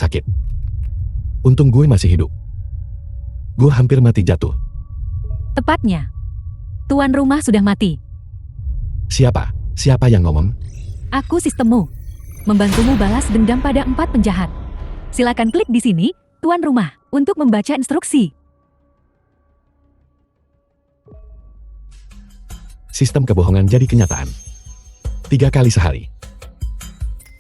sakit. Untung gue masih hidup. Gue hampir mati jatuh. Tepatnya. Tuan rumah sudah mati. Siapa? Siapa yang ngomong? Aku sistemmu. Membantumu balas dendam pada 4 penjahat. Silakan klik di sini, tuan rumah, untuk membaca instruksi. Sistem kebohongan jadi kenyataan. 3 kali sehari.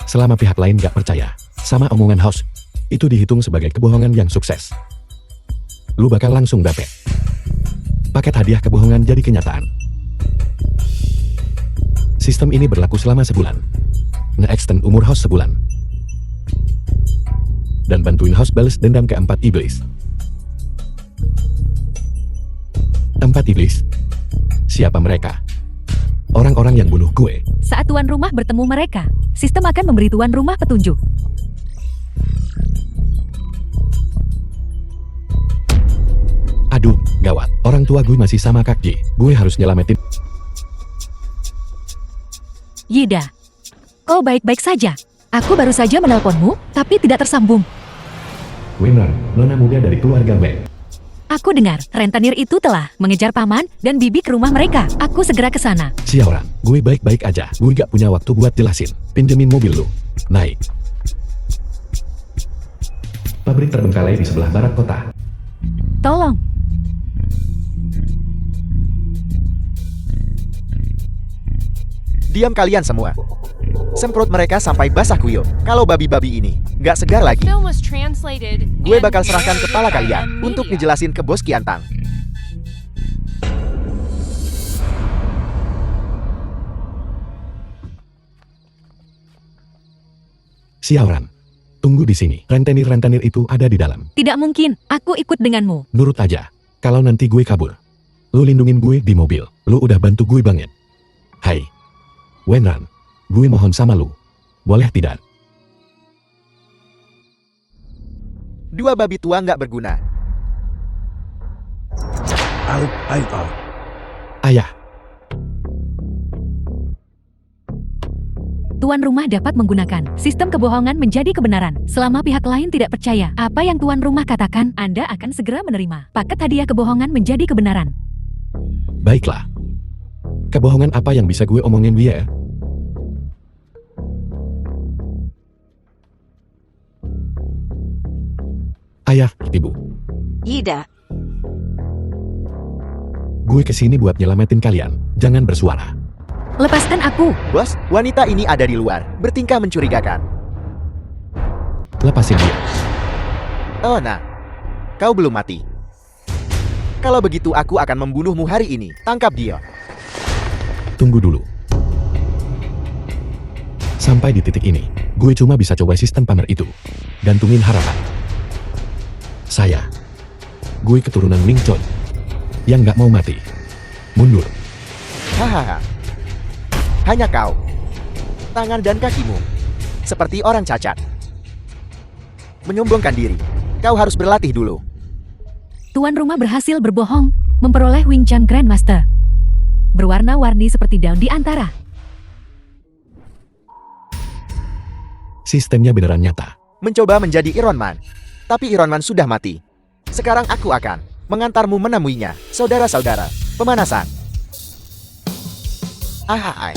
Selama pihak lain gak percaya sama omongan host, itu dihitung sebagai kebohongan yang sukses. Lu bakal langsung dapet paket hadiah kebohongan jadi kenyataan. Sistem ini berlaku selama sebulan. Nge-extend umur host sebulan. Dan bantuin host balas dendam ke 4 iblis. 4 iblis? Siapa mereka? Orang-orang yang bunuh gue. Saat tuan rumah bertemu mereka, sistem akan memberi tuan rumah petunjuk. Aduh, gawat. Orang tua gue masih sama Kak Ji. Gue harus nyelamatin. Yida, kau baik-baik saja. Aku baru saja menelponmu, tapi tidak tersambung. Winner, nona muda dari keluarga Wei. Aku dengar, rentenir itu telah mengejar paman dan bibi ke rumah mereka. Aku segera ke sana. Siaran, gue baik-baik aja. Gue gak punya waktu buat jelasin. Pinjemin mobil lu. Naik. Pabrik terbengkalai di sebelah barat kota. Tolong. Diam kalian semua. Semprot mereka sampai basah kuyup. Kalau babi-babi ini nggak segar lagi, Film was translated gue and bakal serahkan narrated kepala by kalian M untuk Media. ngejelasin ke bos Kiantang. Siaran. Tunggu di sini. Rentenir-rentenir itu ada di dalam. Tidak mungkin, aku ikut denganmu. Nurut aja. Kalau nanti gue kabur, lu lindungin gue di mobil. Lu udah bantu gue banget. Hai. Wenran. Gue mohon sama lu. Boleh tidak? Dua babi tua nggak berguna. Ayah. Tuan rumah dapat menggunakan sistem kebohongan menjadi kebenaran. Selama pihak lain tidak percaya apa yang tuan rumah katakan, Anda akan segera menerima paket hadiah kebohongan menjadi kebenaran. Baiklah. Kebohongan apa yang bisa gue omongin dia? Ayah, ibu. Yida, Gue kesini buat nyelamatin kalian. Jangan bersuara. Lepaskan aku. Bos, wanita ini ada di luar, bertingkah mencurigakan. Lepasin dia. Oh nah, kau belum mati. Kalau begitu aku akan membunuhmu hari ini. Tangkap dia. Tunggu dulu. Sampai di titik ini, gue cuma bisa coba sistem pamer itu. Gantungin harapan. Gue keturunan Ming Chon. Yang gak mau mati. Mundur. Hahaha. Hanya kau. Tangan dan kakimu. Seperti orang cacat. Menyombongkan diri. Kau harus berlatih dulu. Tuan rumah berhasil berbohong, memperoleh Wing Chun Grandmaster. Berwarna-warni seperti daun di antara. Sistemnya beneran nyata. Mencoba menjadi Iron Man. Tapi Iron Man sudah mati. Sekarang aku akan mengantarmu menemuinya. Saudara-saudara, pemanasan. Ahai.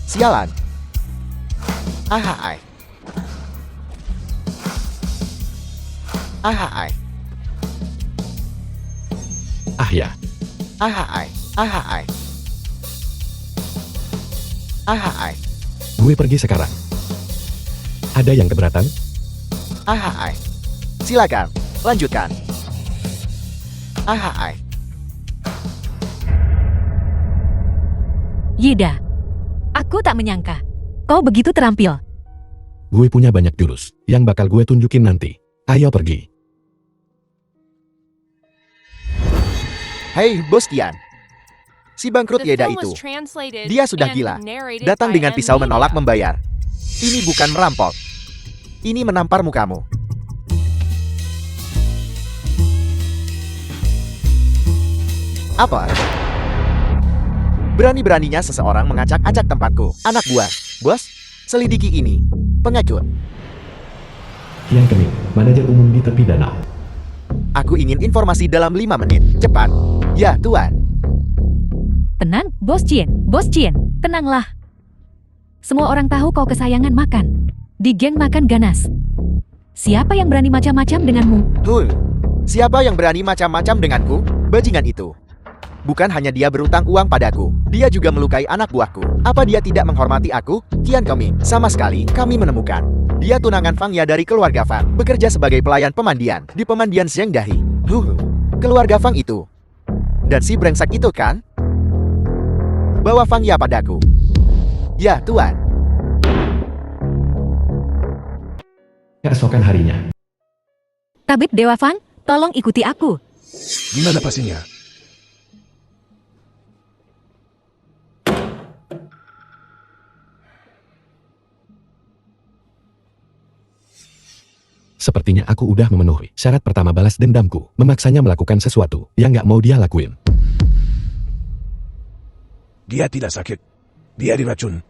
Sialan. Ahai. Ahai. Ah ya, Ahai. Ahai. Ahai. gue pergi sekarang. Ada yang keberatan? Ahai. Silakan, lanjutkan. Ahai. Yida, aku tak menyangka. Kau begitu terampil. Gue punya banyak jurus yang bakal gue tunjukin nanti. Ayo pergi. Hei, Bos Kian. Si bangkrut The Yeda film itu. was translated Dia sudah and gila. narrated Datang by dengan pisau Emilia. menolak membayar. Ini bukan merampok. Ini menampar mukamu. Apa? Berani-beraninya seseorang mengacak-acak tempatku. Anak buah. Bos, selidiki ini. Pengecut. Kian Kemin, manajer umum di tepi danau. Aku ingin informasi dalam 5 menit. Cepat. Ya, Tuan. Tenang, Bos Chien. Bos Chien, tenanglah. Semua orang tahu kau kesayangan makan. Di geng makan ganas. Siapa yang berani macam-macam denganmu? Siapa yang berani macam-macam denganku? Bajingan itu. Bukan hanya dia berutang uang padaku, dia juga melukai anak buahku. Apa dia tidak menghormati aku? Kian Kemin, sama sekali kami menemukan. Dia tunangan Fang Ya dari keluarga Fang, bekerja sebagai pelayan pemandian di pemandian Zheng Dahi. Keluarga Fang itu. Dan si brengsek itu kan? Bawa Fang Ya padaku. Ya, Tuan. Keesokan harinya, Tabib Dewa Fang, tolong ikuti aku. Gimana pastinya? sepertinya aku udah memenuhi syarat pertama balas dendamku, memaksanya melakukan sesuatu yang gak mau dia lakuin. Dia tidak sakit. Dia diracun.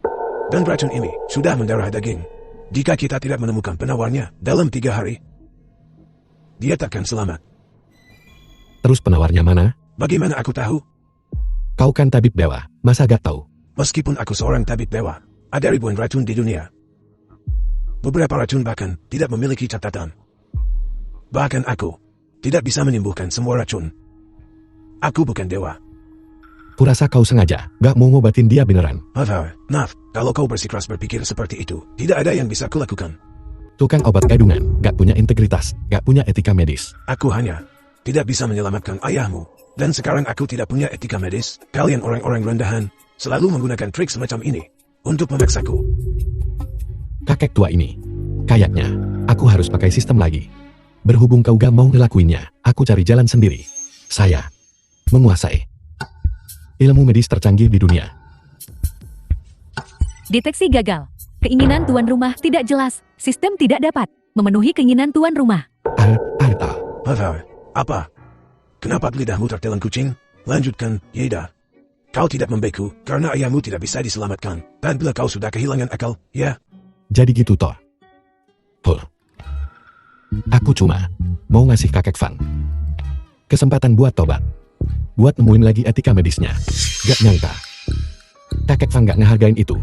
Dan racun ini sudah mendarah daging. Jika kita tidak menemukan penawarnya dalam 3 hari, dia takkan selamat. Terus penawarnya mana? Bagaimana aku tahu? Kau kan tabib dewa, masa gak tahu? Meskipun aku seorang tabib dewa, ada ribuan racun di dunia. Beberapa racun bahkan tidak memiliki catatan. Bahkan aku tidak bisa menyembuhkan semua racun. Aku bukan dewa. Kurasa kau sengaja, gak mau ngobatin dia beneran. Maaf, kalau kau bersikeras berpikir seperti itu, tidak ada yang bisa kulakukan. Tukang obat gadungan, gak punya integritas, gak punya etika medis. Aku hanya tidak bisa menyelamatkan ayahmu. Dan sekarang aku tidak punya etika medis. Kalian orang-orang rendahan selalu menggunakan trik semacam ini untuk memaksaku. Kakek tua ini, kayaknya aku harus pakai sistem lagi. Berhubung kau gak mau ngelakuinnya, aku cari jalan sendiri. Saya menguasai ilmu medis tercanggih di dunia. Deteksi gagal. Keinginan tuan rumah tidak jelas. Sistem tidak dapat memenuhi keinginan tuan rumah. Apa? Kenapa lidahmu tertelan kucing? Lanjutkan, Yeda. Kau tidak membeku karena ayahmu tidak bisa diselamatkan. Dan bila kau sudah kehilangan akal, ya? Jadi gitu toh. Aku cuma mau ngasih kakek Fang kesempatan buat tobat. Buat nemuin lagi etika medisnya. Gak nyangka kakek Fang gak ngehargain itu.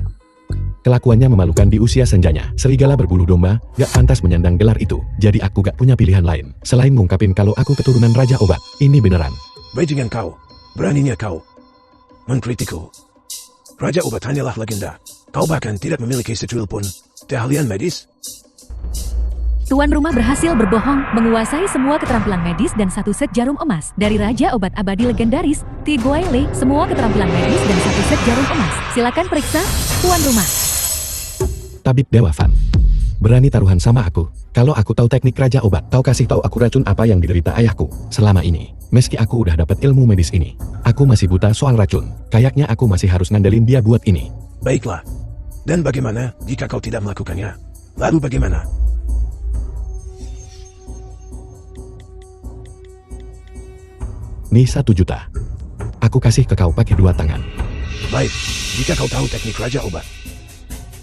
Kelakuannya memalukan di usia senjanya. Serigala berbulu domba, gak pantas menyandang gelar itu. Jadi aku gak punya pilihan lain selain ngungkapin kalau aku keturunan Raja Obat. Ini beneran. Bajingan kau. Beraninya kau mengkritikku. Raja Obat hanyalah legenda. Kau bahkan tidak memiliki secuil pun keahlian medis. Tuan rumah berhasil berbohong, menguasai semua keterampilan medis dan 1 set jarum emas. Dari Raja Obat Abadi legendaris, Ti Guai Lei, semua keterampilan medis dan 1 set jarum emas. Silakan periksa, tuan rumah. Tabib Dewa Fang, berani taruhan sama aku. Kalau aku tahu teknik Raja Obat, kau kasih tahu aku racun apa yang diderita ayahku selama ini. Meski aku udah dapat ilmu medis ini, aku masih buta soal racun. Kayaknya aku masih harus ngandelin dia buat ini. Baiklah. Dan bagaimana jika kau tidak melakukannya? Lalu bagaimana? Nih 1 juta. Aku kasih ke kau pakai 2 tangan. Baik, jika kau tahu teknik Raja Obat,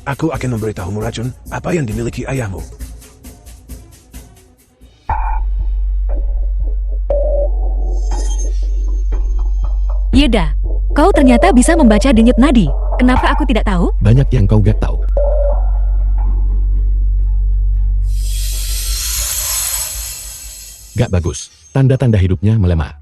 aku akan memberitahumu racun apa yang dimiliki ayahmu. Yeda, kau ternyata bisa membaca denyut nadi. Kenapa aku tidak tahu? Banyak yang kau gak tahu. Gak bagus. Tanda-tanda hidupnya melemah.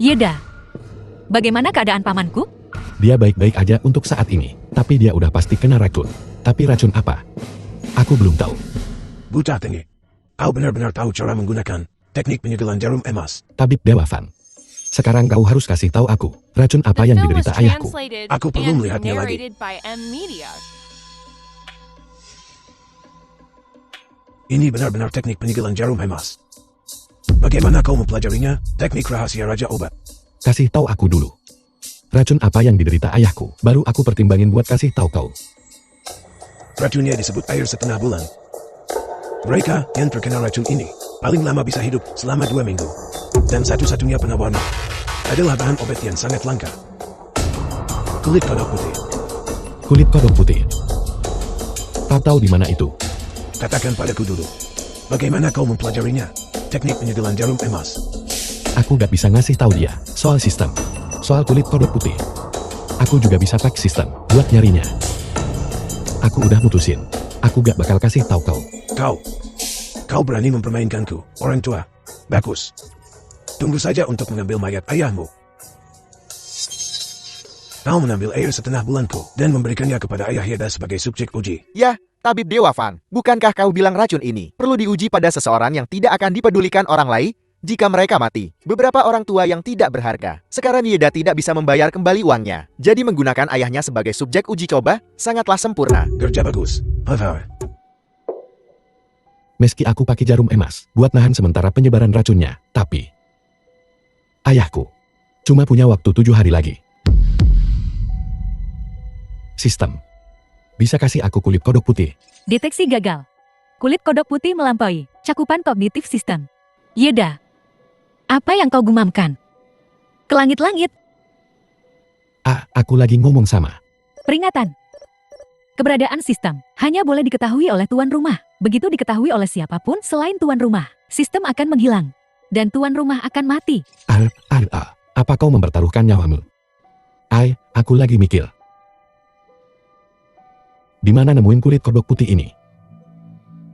Yeda, bagaimana keadaan pamanku? Dia baik-baik aja untuk saat ini. Tapi dia udah pasti kena racun. Tapi racun apa? Aku belum tahu. Buta tinggi. Kau benar-benar tahu cara menggunakan teknik penyegelan jarum emas. Tabib Dewa Fan. Sekarang kau harus kasih tahu aku, racun apa yang diderita ayahku. Aku perlu melihatnya lagi. Ini benar-benar teknik penyegelan jarum emas. Bagaimana kau mempelajarinya? Teknik rahasia Raja Obat. Kasih tahu aku dulu. Racun apa yang diderita ayahku, baru aku pertimbangin buat kasih tahu kau. Racunnya disebut air setengah bulan. Mereka yang terkena racun ini paling lama bisa hidup selama 2 minggu. Dan satu-satunya penawarnya adalah bahan obat yang sangat langka. Kulit kodok putih. Kulit kodok putih. Kau tahu di mana itu? Katakan padaku dulu. Bagaimana kau mempelajarinya? Teknik penyegelan jarum emas. Aku gak bisa ngasih tahu dia soal sistem. Soal kulit kodok putih. Aku juga bisa pakai sistem buat nyarinya. Aku udah mutusin. Aku gak bakal kasih tahu kau. Kau berani mempermainkanku, orang tua. Bagus. Tunggu saja untuk mengambil mayat ayahmu. Kau mengambil air setengah bulanku dan memberikannya kepada ayah Yeda sebagai subjek uji. Ya, Tabib Dewa Fan, bukankah kau bilang racun ini perlu diuji pada seseorang yang tidak akan dipedulikan orang lain jika mereka mati? Beberapa orang tua yang tidak berharga. Sekarang Yeda tidak bisa membayar kembali uangnya. Jadi menggunakan ayahnya sebagai subjek uji coba sangatlah sempurna. Kerja bagus. Haha. Meski aku pakai jarum emas buat nahan sementara penyebaran racunnya, tapi ayahku cuma punya waktu 7 hari lagi. Sistem. Bisa kasih aku kulit kodok putih. Deteksi gagal. Kulit kodok putih melampaui cakupan kognitif sistem. Yeda, apa yang kau gumamkan? Ke langit-langit. Aku lagi ngomong sama. Peringatan. Keberadaan sistem hanya boleh diketahui oleh tuan rumah. Begitu diketahui oleh siapapun selain tuan rumah, sistem akan menghilang. Dan tuan rumah akan mati. Apa kau mempertaruhkan nyawamu? Aku lagi mikir. Di mana nemuin kulit kodok putih ini?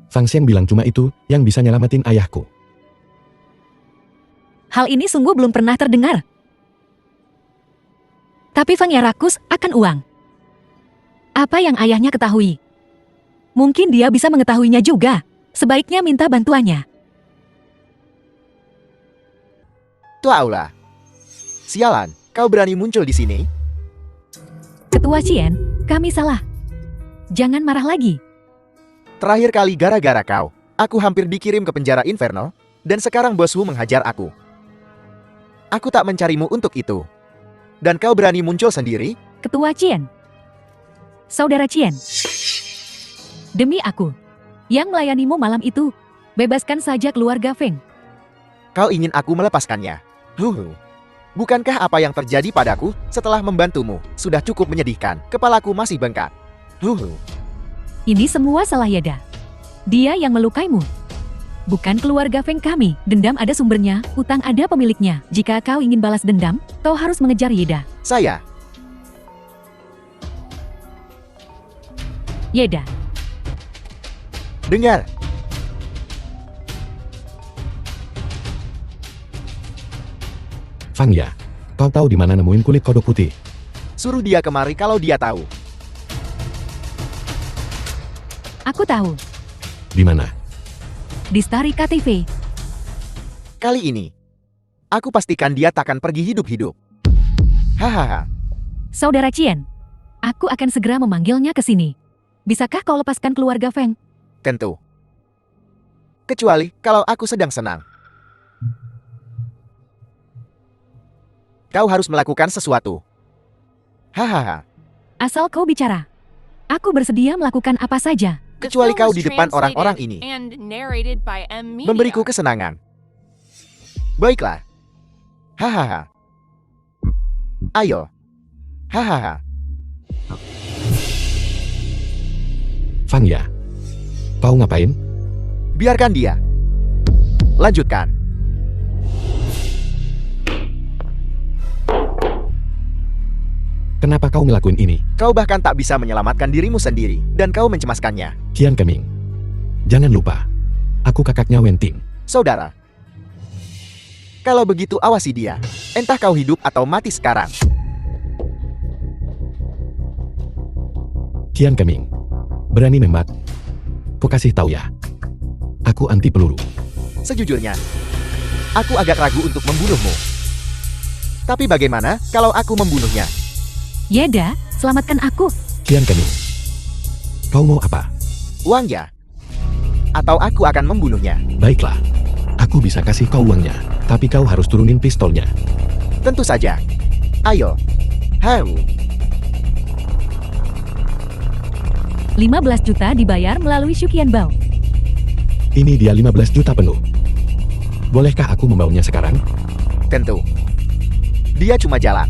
Fang Xian bilang cuma itu yang bisa nyelamatin ayahku. Hal ini sungguh belum pernah terdengar. Tapi Fang Ya rakus akan uang. Apa yang ayahnya ketahui? Mungkin dia bisa mengetahuinya juga. Sebaiknya minta bantuannya. Tua Aula. Sialan, kau berani muncul di sini? Ketua Cien, kami salah. Jangan marah lagi. Terakhir kali gara-gara kau, aku hampir dikirim ke penjara Inferno, dan sekarang bosmu menghajar aku. Aku tak mencarimu untuk itu. Dan kau berani muncul sendiri? Ketua Cien. Saudara Cien. Demi aku, yang melayanimu malam itu, bebaskan saja keluarga Feng. Kau ingin aku melepaskannya? Bukankah apa yang terjadi padaku setelah membantumu sudah cukup menyedihkan? Kepalaku masih bengkak. Ini semua salah Yeda. Dia yang melukaimu. Bukan keluarga Feng kami. Dendam ada sumbernya, utang ada pemiliknya. Jika kau ingin balas dendam, kau harus mengejar Yeda. Saya. Yeda. Dengar. Fang Ya, kau tahu di mana nemuin kulit kodok putih? Suruh dia kemari kalau dia tahu. Aku tahu. Di mana? Di Starika TV. Kali ini, aku pastikan dia takkan pergi hidup-hidup. Hahaha. Saudara Cien, aku akan segera memanggilnya ke sini. Bisakah kau lepaskan keluarga Feng? Tentu. Kecuali kalau aku sedang senang. Kau harus melakukan sesuatu. Hahaha. Asal kau bicara. Aku bersedia melakukan apa saja. Kecuali kau di depan orang-orang ini. Memberiku kesenangan. Baiklah. Hahaha. Ayo. Hahaha. Fang Ya, kau ngapain? Biarkan dia. Lanjutkan. Kenapa kau ngelakuin ini? Kau bahkan tak bisa menyelamatkan dirimu sendiri, dan kau mencemaskannya. Qian Keming. Jangan lupa, aku kakaknya Wen Ting. Saudara. Kalau begitu awasi dia. Entah kau hidup atau mati sekarang. Qian Keming. Berani nembak? Ku kasih tahu ya. Aku anti peluru. Sejujurnya, Aku agak ragu untuk membunuhmu. Tapi bagaimana kalau aku membunuhnya? Yeda, selamatkan aku. Tian Kening. Kau mau apa? Uangnya? Atau aku akan membunuhnya? Baiklah. Aku bisa kasih kau uangnya, tapi kau harus turunin pistolnya. Tentu saja. Ayo. Heu. 15 juta dibayar melalui Shuqian Bao. Ini dia 15 juta penuh. Bolehkah aku membawanya sekarang? Tentu. Dia cuma jalan.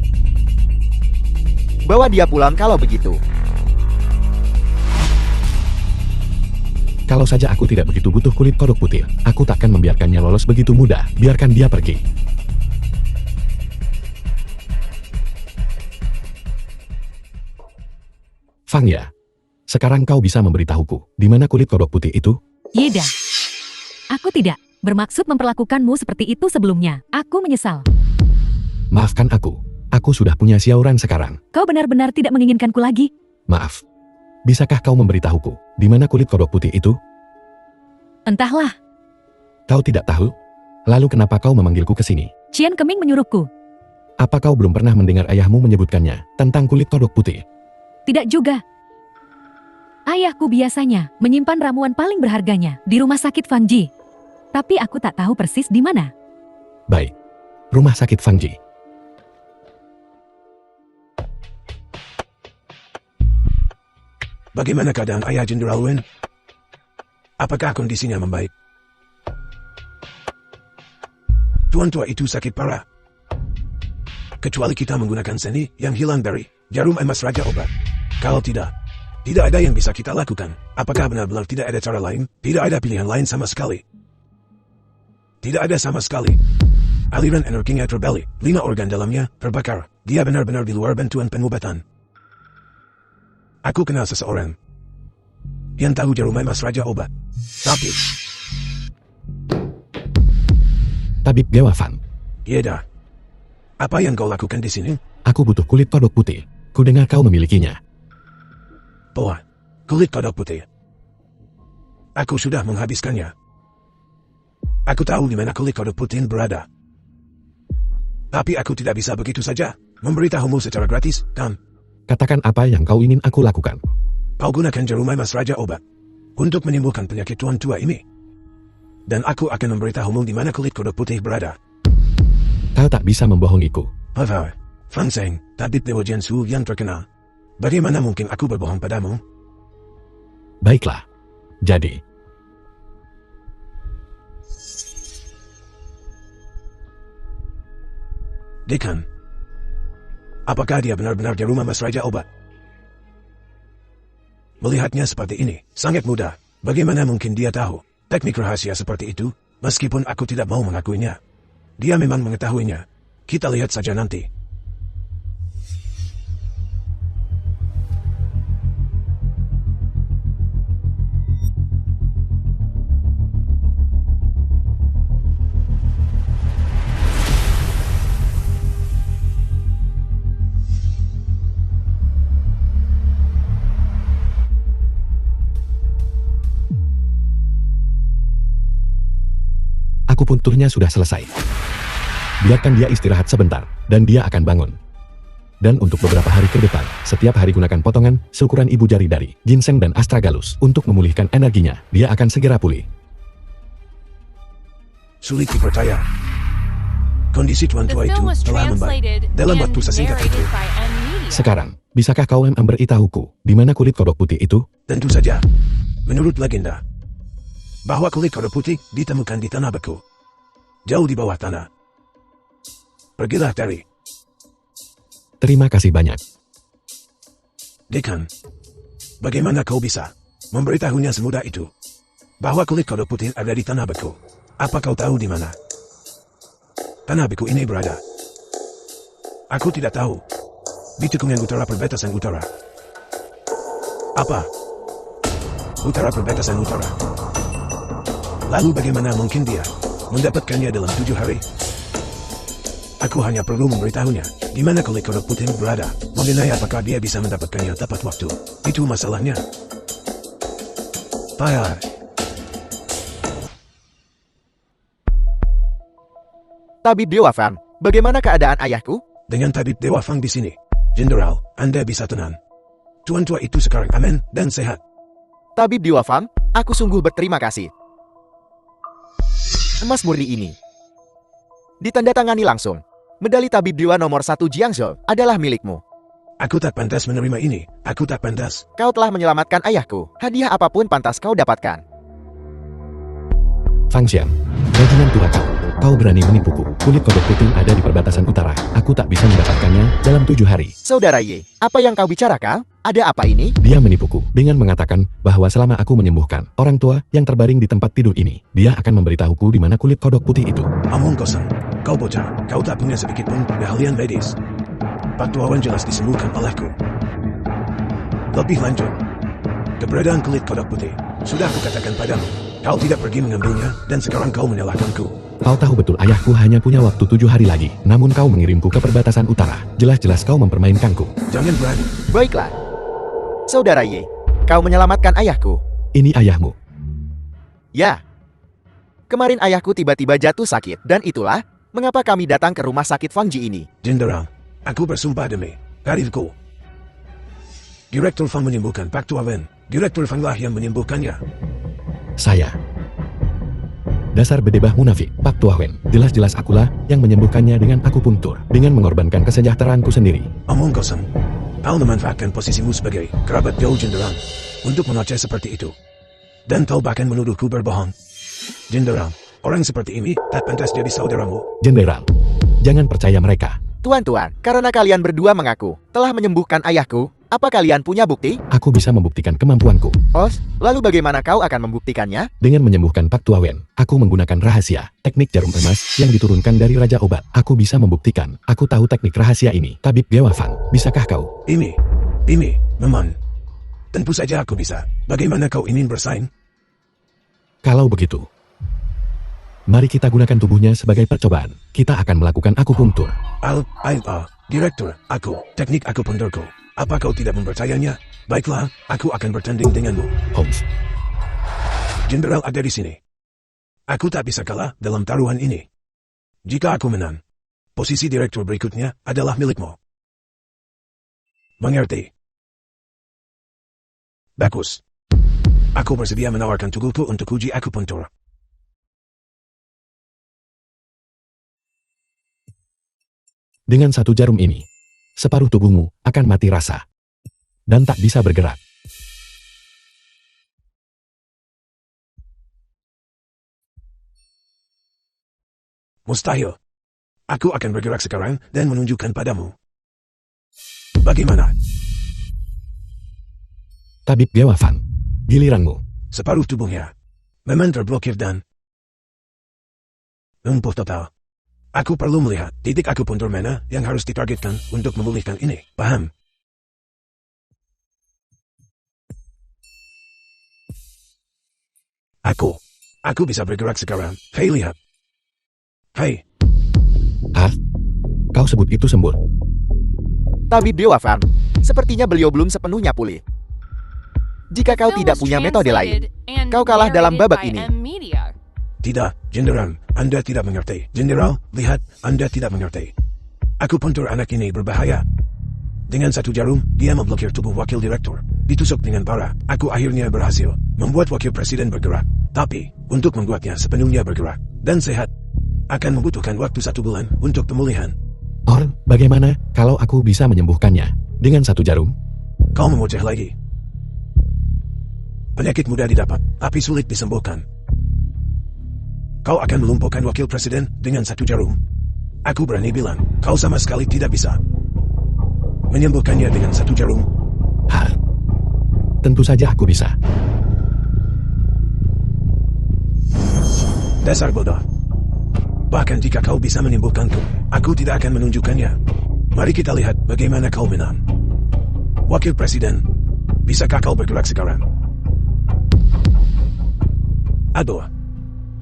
Bawa dia pulang kalau begitu. Kalau saja aku tidak begitu butuh kulit kodok putih, aku takkan membiarkannya lolos begitu mudah. Biarkan dia pergi. Fang ya. Sekarang kau bisa memberitahuku, di mana kulit kodok putih itu? Yeda, aku tidak bermaksud memperlakukanmu seperti itu sebelumnya. Aku menyesal. Maafkan aku sudah punya siauran sekarang. Kau benar-benar tidak menginginkanku lagi. Maaf. Bisakah kau memberitahuku, di mana kulit kodok putih itu? Entahlah, Kau tidak tahu? Lalu kenapa kau memanggilku ke sini? Qian Keming menyuruhku. Apa kau belum pernah mendengar ayahmu menyebutkannya tentang kulit kodok putih? Tidak juga. Ayahku biasanya menyimpan ramuan paling berharganya di rumah sakit Fangji. Tapi aku tak tahu persis di mana. Baik. Rumah sakit Fangji. Bagaimana keadaan ayah Jenderal Wen? Apakah kondisinya membaik? Tuan tua itu sakit parah. Kecuali kita menggunakan seni yang hilang dari jarum emas Raja Obat. Kalau tidak ada yang bisa kita lakukan. Apakah benar-benar tidak ada cara lain? Tidak ada pilihan lain sama sekali. Tidak ada sama sekali. Aliran energinya terbalik. 5 organ dalamnya terbakar. Dia benar-benar di luar bantuan pengobatan. Aku kenal seseorang yang tahu jarum emas Raja Obat. Tapi Tabib Gewafan. Yeda, apa yang kau lakukan di sini? Aku butuh kulit kodok putih. Kudengar kau memilikinya. Bawa kulit kodok putih. Aku sudah menghabiskannya. Aku tahu di mana kulit kodok putih berada. Tapi aku tidak bisa begitu saja memberitahumu secara gratis, dan Katakan apa yang kau ingin aku lakukan. kau gunakan jarum emas Raja Obat untuk menyembuhkan penyakit tuan tua ini. Dan aku akan memberitahumu di mana kulit kodok putih berada. Kau tak bisa membohongiku. Hafar, Fang Seng, tabib Dewa Jiansu yang terkenal. Bagaimana mungkin aku berbohong padamu? Baiklah. Jadi, Dekan, apakah dia benar-benar jarum emas Raja Obat? Melihatnya seperti ini, sangat mudah. Bagaimana mungkin dia tahu teknik rahasia seperti itu, meskipun aku tidak mau mengakuinya? Dia memang mengetahuinya. Kita lihat saja nanti. akupunturnya sudah selesai. Biarkan dia istirahat sebentar, dan dia akan bangun. Dan untuk beberapa hari ke depan, setiap hari gunakan potongan seukuran ibu jari dari ginseng dan astragalus untuk memulihkan energinya. Dia akan segera pulih. Sulit dipercaya. Kondisi tuan tua itu telah membaik dalam waktu sesingkat itu. Sekarang, bisakah kau memberitahuku di mana kulit kodok putih itu? Tentu saja. Menurut legenda, bahwa kulit kodok putih ditemukan di tanah beku, jauh di bawah tanah. Pergilah dari. Terima kasih banyak. Dekan, bagaimana kau bisa memberitahunya semudah itu? Bahwa kulit kodok putih ada di tanah beku. Apa kau tahu di mana tanah beku ini berada? Aku tidak tahu. Di tikungan utara perbatasan utara. Apa? Utara perbatasan utara. Lalu bagaimana mungkin dia mendapatkannya dalam 7 hari? Aku hanya perlu memberitahunya di mana kulit kodok putih berada. Mengenai apakah dia bisa mendapatkannya tepat waktu. Itu masalahnya. Payah. Tabib Dewa Fang, bagaimana keadaan ayahku? Dengan tabib Dewa Fang di sini, Jenderal, Anda bisa tenang. Tuan tua itu sekarang aman dan sehat. Tabib Dewa Fang, aku sungguh berterima kasih. Emas murni ini ditandatangani langsung. Medali Tabib Dewa nomor 1 Jiangzhou adalah milikmu. Aku tak pantas menerima ini. Aku tak pantas. Kau telah menyelamatkan ayahku. Hadiah apapun pantas kau dapatkan. Fang Xian, bajingan tua kau. Kau berani menipuku. Kulit kodok putih ada di perbatasan utara. Aku tak bisa mendapatkannya dalam 7 hari. Saudara Ye, apa yang kau bicarakan? Ada apa ini? Dia menipuku dengan mengatakan bahwa selama aku menyembuhkan orang tua yang terbaring di tempat tidur ini, dia akan memberitahuku di mana kulit kodok putih itu. Omong kosong. Kau bocah. Kau tak punya sedikit pun keahlian medis. Pak Tuawan jelas disembuhkan olehku. Lebih lanjut, keberadaan kulit kodok putih sudah kukatakan padamu. Kau tidak pergi mengambilnya dan sekarang kau menyalahkanku. Kau tahu betul ayahku hanya punya waktu 7 hari lagi, namun kau mengirimku ke perbatasan utara. Jelas-jelas kau mempermainkanku. Jangan berani. Baiklah. Saudara Ye, kau menyelamatkan ayahku. Ini ayahmu. Ya. Kemarin ayahku tiba-tiba jatuh sakit dan itulah mengapa kami datang ke rumah sakit Fangji ini. Jenderal, aku bersumpah demi karirku. Direktur Fang menyembuhkan Pak Tuawan. Direktur Fang lah yang menyembuhkannya. Saya. Dasar bedebah munafik, Pak Tuawen. Jelas-jelas akulah yang menyembuhkannya dengan akupuntur, dengan mengorbankan kesejahteraanku sendiri. Omong kosong. Kau memanfaatkan posisimu sebagai kerabat jauh jenderal untuk mengoceh seperti itu. Dan kau bahkan menuduhku berbohong. Jenderal, orang seperti ini tak pantas jadi saudaramu. Jenderal, jangan percaya mereka. Tuan-tuan, karena kalian berdua mengaku telah menyembuhkan ayahku, apa kalian punya bukti? Aku bisa membuktikan kemampuanku. Os, lalu bagaimana kau akan membuktikannya? Dengan menyembuhkan Pak Tuawen, aku menggunakan rahasia, teknik jarum emas yang diturunkan dari Raja Obat. Aku bisa membuktikan, aku tahu teknik rahasia ini. Tabib Dewa Fang, bisakah kau? Ini, memang. Tentu saja aku bisa. Bagaimana kau ingin bersaing? Kalau begitu, mari kita gunakan tubuhnya sebagai percobaan. Kita akan melakukan akupuntur. Direktur, teknik akupunturku. Apa kau tidak mempercayainya? Baiklah, aku akan bertanding denganmu. Holmes, Jenderal ada di sini. Aku tak bisa kalah dalam taruhan ini. Jika aku menang, posisi direktur berikutnya adalah milikmu. Mengerti? Bagus. Aku bersedia menawarkan tubuhku untuk uji akupuntur. dengan 1 jarum ini, separuh tubuhmu akan mati rasa dan tak bisa bergerak. Mustahil. Aku akan bergerak sekarang dan menunjukkan padamu. Bagaimana? Tabib Dewa Fang, giliranmu. Separuh tubuhnya memang terblokir dan lumpuh total. Aku perlu melihat titik akupuntur mana yang harus ditargetkan untuk memulihkan ini. Paham? Aku bisa bergerak sekarang. Hei, lihat. Hei. Ah, kau sebut itu sembuh. Tabib Dewa Fang, sepertinya beliau belum sepenuhnya pulih. Jika kau tidak punya metode lain, kau kalah dalam babak ini. Tidak, Jenderal, Anda tidak mengerti. Jenderal, lihat, Anda tidak mengerti. Akupuntur anak ini berbahaya. Dengan 1 jarum, dia memblokir tubuh wakil direktur. Ditusuk dengan parah, aku akhirnya berhasil membuat wakil presiden bergerak. Tapi, untuk membuatnya sepenuhnya bergerak dan sehat, akan membutuhkan waktu 1 bulan untuk pemulihan. Or, bagaimana kalau aku bisa menyembuhkannya dengan 1 jarum? Kau memoceh lagi. Penyakit mudah didapat, tapi sulit disembuhkan. Kau akan melumpuhkan wakil presiden dengan 1 jarum. Aku berani bilang, kau sama sekali tidak bisa menyembuhkannya dengan 1 jarum. Hah? Tentu saja aku bisa. Dasar bodoh. Bahkan jika kau bisa menyembuhkanku, aku tidak akan menunjukkannya. Mari kita lihat bagaimana kau menang. Wakil presiden, bisakah kau bergerak sekarang? Aduh.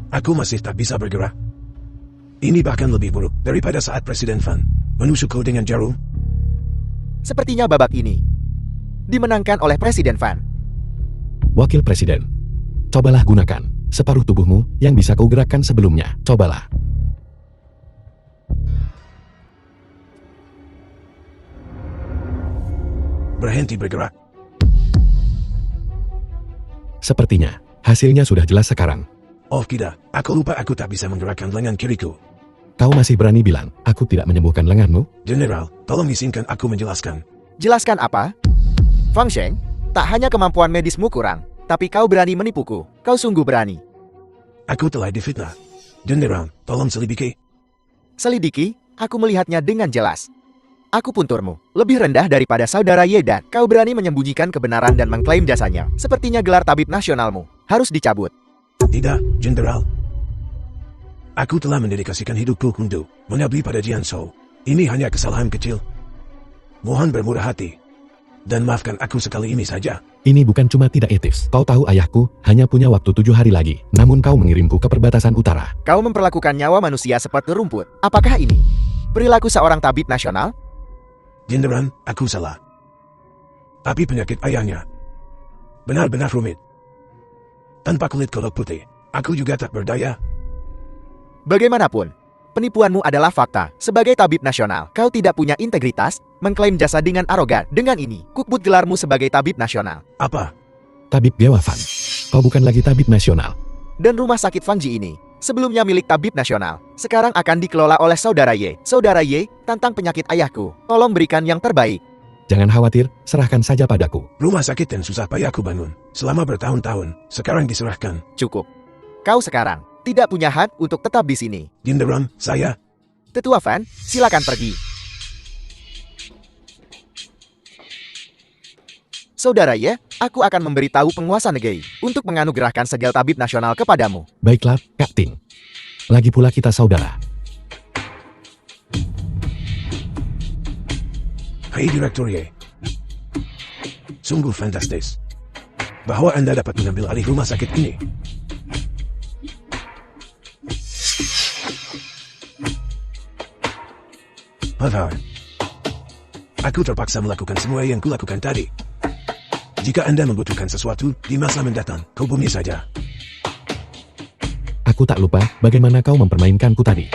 Aku masih tak bisa bergerak. Ini bahkan lebih buruk daripada saat Presiden Fan menusukku dengan jarum. Sepertinya babak ini dimenangkan oleh Presiden Fan. Wakil Presiden, cobalah gunakan separuh tubuhmu yang bisa kau gerakkan sebelumnya. Cobalah. berhenti bergerak. Sepertinya, hasilnya sudah jelas sekarang. Oh tidak, aku lupa aku tak bisa menggerakkan lengan kiriku. Kau masih berani bilang, aku tidak menyembuhkan lenganmu? General, tolong izinkan aku menjelaskan. Jelaskan apa? Fang Sheng, tak hanya kemampuan medismu kurang, tapi kau berani menipuku. Kau sungguh berani. Aku telah difitnah. General, tolong selidiki. Selidiki, aku melihatnya dengan jelas. Aku punturmu, lebih rendah daripada saudara Ye dan kau berani menyembunyikan kebenaran dan mengklaim jasanya. Sepertinya gelar tabib nasionalmu harus dicabut. Tidak, General. Aku telah mendedikasikan hidupku untuk mengabdi pada Jian Shou. Ini hanya kesalahan kecil. Mohon bermurah hati. Dan maafkan aku sekali ini saja. Ini bukan cuma tidak etis. Kau tahu ayahku hanya punya waktu 7 hari lagi. Namun kau mengirimku ke perbatasan utara. Kau memperlakukan nyawa manusia seperti rumput. Apakah ini perilaku seorang tabib nasional? General, aku salah. Tapi penyakit ayahnya benar-benar rumit. Tanpa kulit kodok putih, aku juga tak berdaya. Bagaimanapun, penipuanmu adalah fakta. Sebagai tabib nasional, kau tidak punya integritas, mengklaim jasa dengan arogan. Dengan ini, kukbut gelarmu sebagai tabib nasional. Apa? Tabib Dewa Fan. Kau bukan lagi tabib nasional. Dan rumah sakit Fangji ini, sebelumnya milik tabib nasional, sekarang akan dikelola oleh saudara Ye. Saudara Ye, tantang penyakit ayahku. Tolong berikan yang terbaik. Jangan khawatir, serahkan saja padaku. Rumah sakit yang susah payah aku bangun selama bertahun-tahun, sekarang diserahkan. Cukup. Kau sekarang tidak punya hak untuk tetap di sini. General, saya... Tetua Fan, silakan pergi. Saudara Ye, aku akan memberitahu penguasa negeri untuk menganugerahkan segel tabib nasional kepadamu. Baiklah, Kak Ting. Lagi pula kita saudara. Hai Direktur Ye. Sungguh fantastis bahwa Anda dapat mengambil alih rumah sakit ini. Padahal, aku terpaksa melakukan semua yang kulakukan tadi. Jika Anda membutuhkan sesuatu di masa mendatang, hubungi saja. Aku tak lupa bagaimana kau mempermainkanku tadi.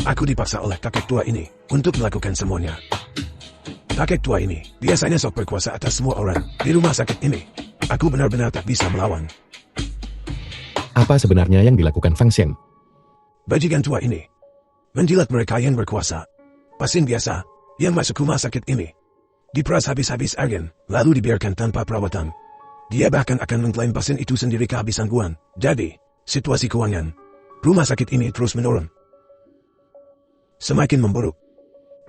Aku dipaksa oleh kakek tua ini untuk melakukan semuanya. Kakek tua ini biasanya sok berkuasa atas semua orang di rumah sakit ini. Aku benar-benar tak bisa melawan. Apa sebenarnya yang dilakukan Fang Xian? Bajingan tua ini menjilat mereka yang berkuasa. Pasien biasa yang masuk rumah sakit ini diperas habis-habis agen, lalu dibiarkan tanpa perawatan. Dia bahkan akan mengklaim pasien itu sendiri kehabisan uang. Jadi, situasi keuangan rumah sakit ini terus menurun. Semakin memburuk.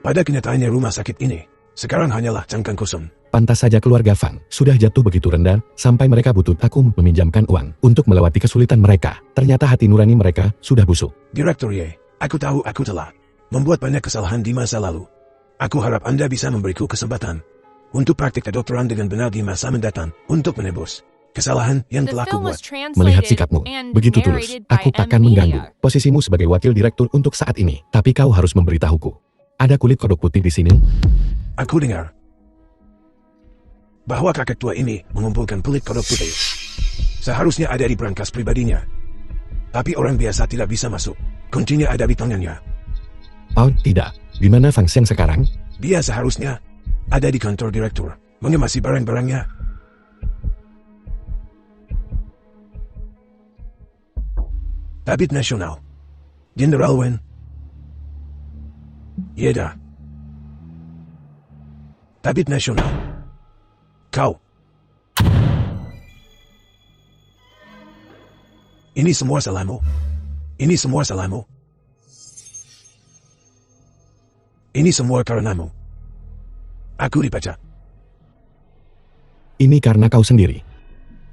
Pada kenyataannya rumah sakit ini sekarang hanyalah cangkang kosong. Pantas saja keluarga Fang sudah jatuh begitu rendah, sampai mereka butuh aku meminjamkan uang untuk melewati kesulitan mereka. Ternyata hati nurani mereka sudah busuk. Direktur Ye, aku tahu aku telah membuat banyak kesalahan di masa lalu. Aku harap Anda bisa memberiku kesempatan untuk praktik kedokteran dengan benar di masa mendatang untuk menebus kesalahan yang telah kubuat. Melihat sikapmu begitu tulus, aku takkan mengganggu posisimu sebagai wakil direktur untuk saat ini. Tapi kau harus memberitahuku. Ada kulit kodok putih di sini? Aku dengar bahwa kakek tua ini mengumpulkan kulit kodok putih. Seharusnya ada di brankas pribadinya. Tapi orang biasa tidak bisa masuk. Kuncinya ada di tangannya. Oh, tidak. Di mana Fang Xian sekarang? Dia seharusnya ada di kantor direktur, mengemasi barang-barangnya. Tabib nasional. General Wen. Yeda. Tabib nasional. Kau. Ini semua salahmu. Ini semua salahmu. Ini semua karenamu. Aku dipecat. Ini karena kau sendiri.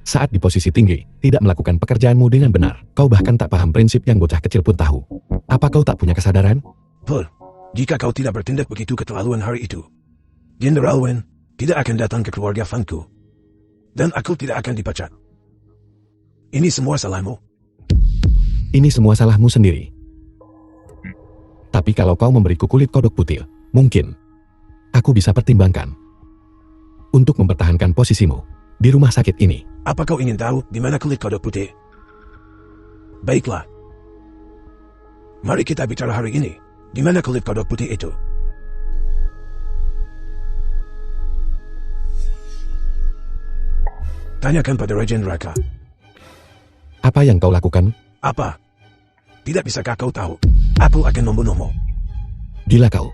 Saat di posisi tinggi, tidak melakukan pekerjaanmu dengan benar. Kau bahkan tak paham prinsip yang bocah kecil pun tahu. Apa kau tak punya kesadaran? Paul, jika kau tidak bertindak begitu keterlaluan hari itu, General Wen tidak akan datang ke keluarga Fangku. Dan aku tidak akan dipecat. Ini semua salahmu. Ini semua salahmu sendiri. Tapi kalau kau memberiku kulit kodok putih, mungkin aku bisa pertimbangkan untuk mempertahankan posisimu di rumah sakit ini. Apa kau ingin tahu di mana kulit kodok putih? Baiklah. Mari kita bicara hari ini. Di mana kulit kodok putih itu? Tanyakan pada Raja Neraka. Apa yang kau lakukan? Apa? Tidak bisakah kau tahu? Aku akan membunuhmu. Gila kau.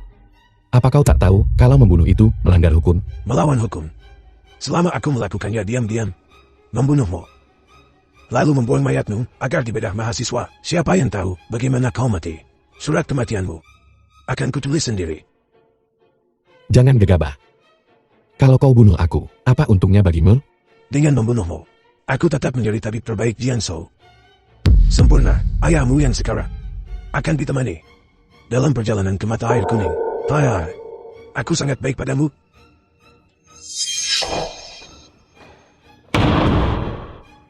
Apa kau tak tahu kalau membunuh itu melanggar hukum? Melawan hukum. Selama aku melakukannya diam-diam. Membunuhmu. Lalu membuang mayatmu agar dibedah mahasiswa. Siapa yang tahu bagaimana kau mati? Surat kematianmu akan kutulis sendiri. Jangan gegabah. Kalau kau bunuh aku, apa untungnya bagimu? Dengan membunuhmu, aku tetap menjadi tabib terbaik Jianzhou. Sempurna, ayahmu yang sekarang akan ditemani dalam perjalanan ke mata air kuning. Hai, aku sangat baik padamu.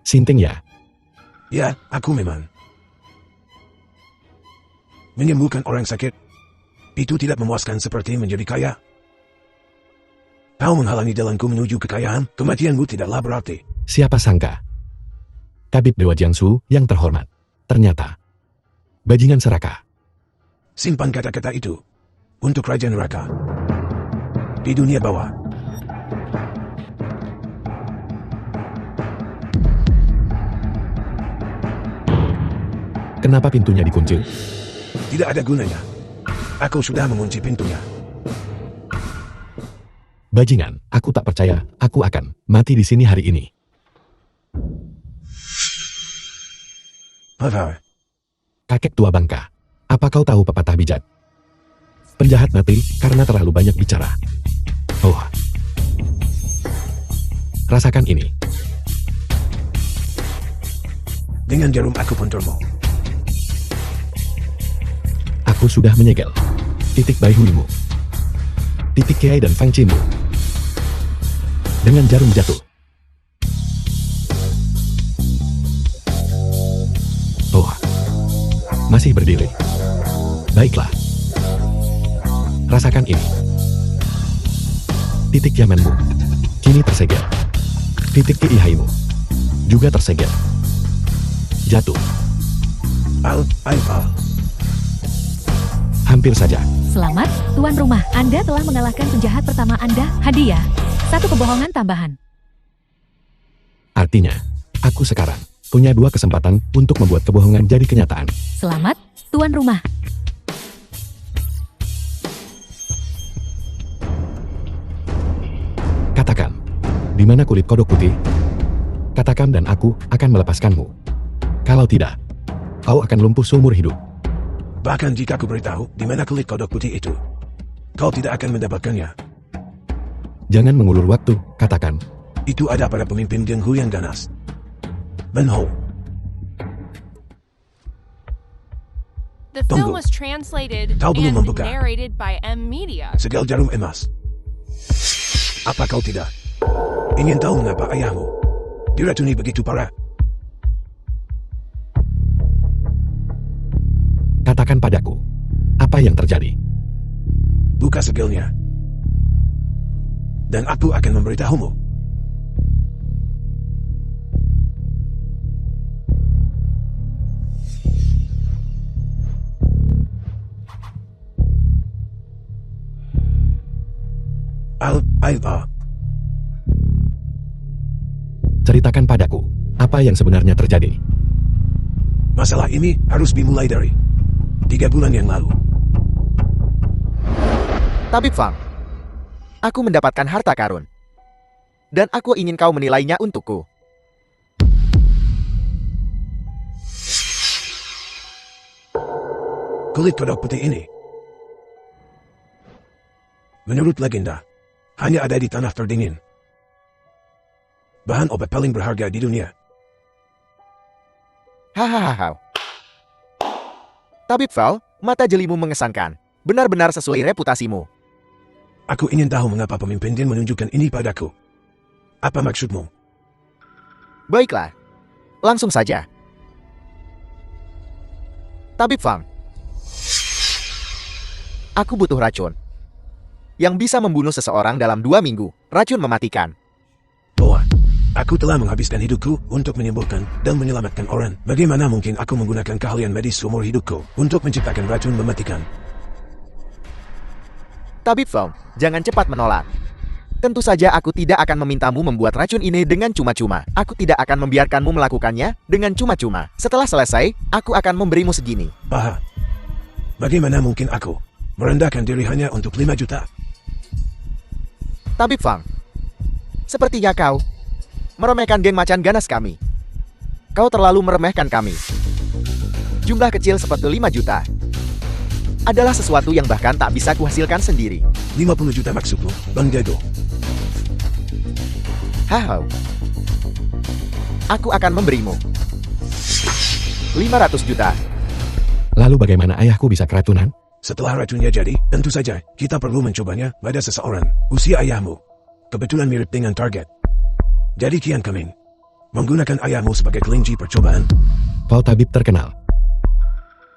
Sinting ya? Ya, aku memang. Menyembuhkan orang sakit, itu tidak memuaskan seperti menjadi kaya. Kau menghalangi jalanku menuju kekayaan, kematianmu tidaklah berarti. Siapa sangka? Tabib Dewa Jiangsu yang terhormat. Ternyata, bajingan serakah. Simpan kata-kata itu untuk Raja Neraka di dunia bawah. Kenapa pintunya dikunci? Tidak ada gunanya. Aku sudah mengunci pintunya. Bajingan, aku tak percaya aku akan mati di sini hari ini. Hai. Kakek tua bangka, apa kau tahu pepatah bijak? Penjahat mati karena terlalu banyak bicara. Oh, rasakan ini. Dengan jarum aku punturmu. Aku sudah menyegel titik Baihulimu, titik Kiai dan Fang Chimu dengan jarum jatuh. Oh, masih berdiri. Baiklah. Rasakan ini. Titik Yamanmu kini tersegel. Titik Kiihaimu juga tersegel. Jatuh. Al. Hampir saja. Selamat, tuan rumah. Anda telah mengalahkan penjahat pertama Anda. Hadiah, 1 kebohongan tambahan. Artinya, aku sekarang punya 2 kesempatan untuk membuat kebohongan jadi kenyataan. Selamat, tuan rumah. Katakan, di mana kulit kodok putih? Katakan dan aku akan melepaskanmu. Kalau tidak, kau akan lumpuh seumur hidup. Bahkan jika aku beritahu di mana kulit kodok putih itu, kau tidak akan mendapatkannya. Jangan mengulur waktu, katakan. Itu ada pada pemimpin Geng Hu yang ganas. Ben Ho. The Tunggu. film was translated Kau belum and membuka. narrated by M Media. Segel jarum emas. Apa kau tidak ingin tahu mengapa ayahmu diracuni begitu parah? Katakan padaku, apa yang terjadi? Buka segelnya. Dan aku akan memberitahumu. Al-Aida. Ceritakan padaku, apa yang sebenarnya terjadi? Masalah ini harus dimulai dari 3 bulan yang lalu. Tabib Fang, aku mendapatkan harta karun. Dan aku ingin kau menilainya untukku. Kulit kodok putih ini, menurut legenda, hanya ada di tanah terdingin. Bahan obat paling berharga di dunia. Hahaha. Tabib Val, mata jelimu mengesankan. Benar-benar sesuai reputasimu. Aku ingin tahu mengapa pemimpin Jin menunjukkan ini padaku. Apa maksudmu? Baiklah. Langsung saja. Tabib Fang. Aku butuh racun. Yang bisa membunuh seseorang dalam 2 minggu. Racun mematikan. Bahwa aku telah menghabiskan hidupku untuk menyembuhkan dan menyelamatkan orang. Bagaimana mungkin aku menggunakan keahlian medis seumur hidupku untuk menciptakan racun mematikan? Tabib Fang, jangan cepat menolak. Tentu saja aku tidak akan memintamu membuat racun ini dengan cuma-cuma. Aku tidak akan membiarkanmu melakukannya dengan cuma-cuma. Setelah selesai, aku akan memberimu segini. Paha. Bagaimana mungkin aku merendahkan diri hanya untuk 5 juta? Tabib Fang, sepertinya kau meremehkan geng macan ganas kami. Kau terlalu meremehkan kami. Jumlah kecil seperti 5 juta adalah sesuatu yang bahkan tak bisa kuhasilkan sendiri. 50 juta maksudmu, Bang Diego. Hahau. Aku akan memberimu 500 juta. Lalu bagaimana ayahku bisa keracunan? Setelah racunnya jadi, tentu saja kita perlu mencobanya pada seseorang. Usia ayahmu kebetulan mirip dengan target. Jadi kian kami menggunakan ayahmu sebagai kelinci percobaan. Kau tabib terkenal.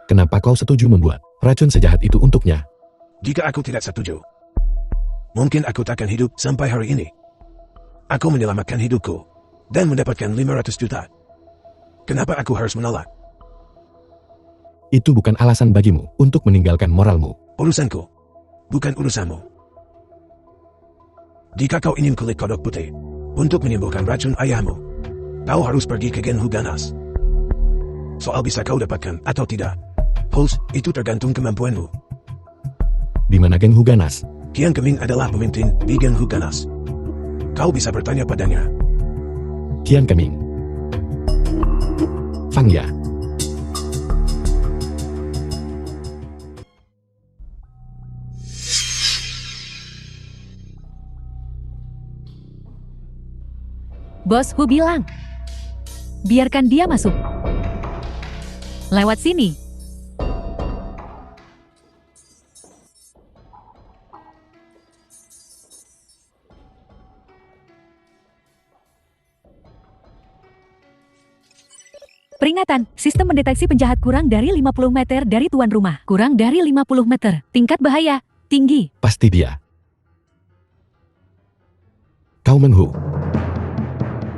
Kenapa kau setuju membuat racun sejahat itu untuknya? Jika aku tidak setuju, mungkin aku takkan hidup sampai hari ini. Aku menyelamatkan hidupku dan mendapatkan 500 juta. Kenapa aku harus menolak? Itu bukan alasan bagimu untuk meninggalkan moralmu. Urusanku, bukan urusanmu. Jika kau ingin kulit kodok putih untuk menyembuhkan racun ayahmu, kau harus pergi ke Gen Huganas. Soal bisa kau dapatkan atau tidak, Puls, itu tergantung kemampuanmu. Di mana geng Huganas? Kian Keming adalah pemimpin di Gen Huganas. Kau bisa bertanya padanya. Kian Keming. Fang Ya. Bos Hu bilang, biarkan dia masuk. Lewat sini. Peringatan, sistem mendeteksi penjahat kurang dari 50 meter dari tuan rumah. Kurang dari 50 meter. Tingkat bahaya, tinggi. Pasti dia. Kau Menghu.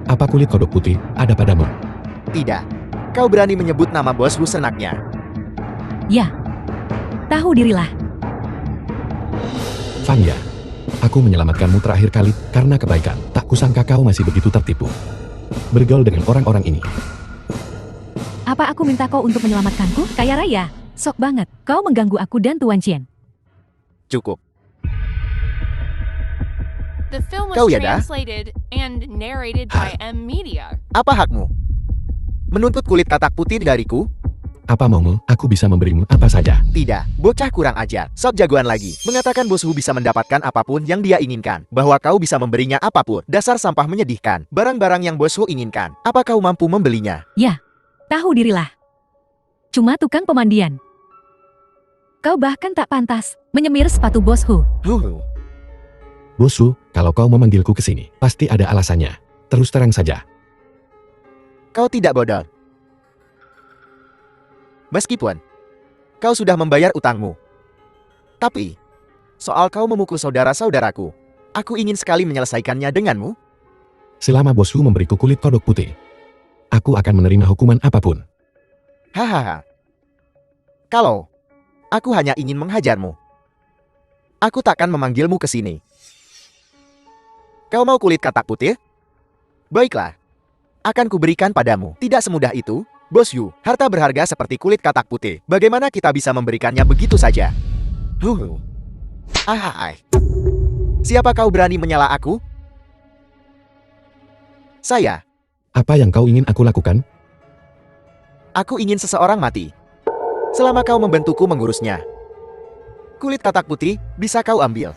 Apa kulit kodok putih ada padamu? Tidak. Kau berani menyebut nama bosku senaknya. Ya. Tahu dirilah. Fang Ya. Aku menyelamatkanmu terakhir kali karena kebaikan. Tak kusangka kau masih begitu tertipu. Bergaul dengan orang-orang ini. Apa aku minta kau untuk menyelamatkanku? Kaya raya. Sok banget. Kau mengganggu aku dan Tuan Chen. Cukup. The film Kau was ya dah? translated and narrated by M Media. Apa hakmu? Menuntut kulit katak putih dariku? Apa maumu? Aku bisa memberimu apa saja. Tidak, bocah kurang ajar. Sok jagoan lagi. Mengatakan bosku bisa mendapatkan apapun yang dia inginkan. Bahwa kau bisa memberinya apapun. Dasar sampah menyedihkan. Barang-barang yang bosku inginkan. Apa kau mampu membelinya? Ya. Tahu dirilah. Cuma tukang pemandian. Kau bahkan tak pantas menyemir sepatu Bos Hu. Bosku, kalau kau memanggilku ke sini, pasti ada alasannya. Terus terang saja. Kau tidak bodoh. Meskipun kau sudah membayar utangmu. Tapi, soal kau memukul saudara-saudaraku, aku ingin sekali menyelesaikannya denganmu. Selama bosku memberiku kulit kodok putih, aku akan menerima hukuman apapun. Hahaha. Kalau aku hanya ingin menghajarmu, aku takkan memanggilmu ke sini. Kau mau kulit katak putih? Baiklah. Akan kuberikan padamu. Tidak semudah itu, Bos Yu. Harta berharga seperti kulit katak putih. Bagaimana kita bisa memberikannya begitu saja? Ahai. Siapa kau berani menyela aku? Saya. Apa yang kau ingin aku lakukan? Aku ingin seseorang mati. Selama kau membantuku mengurusnya. Kulit katak putih bisa kau ambil.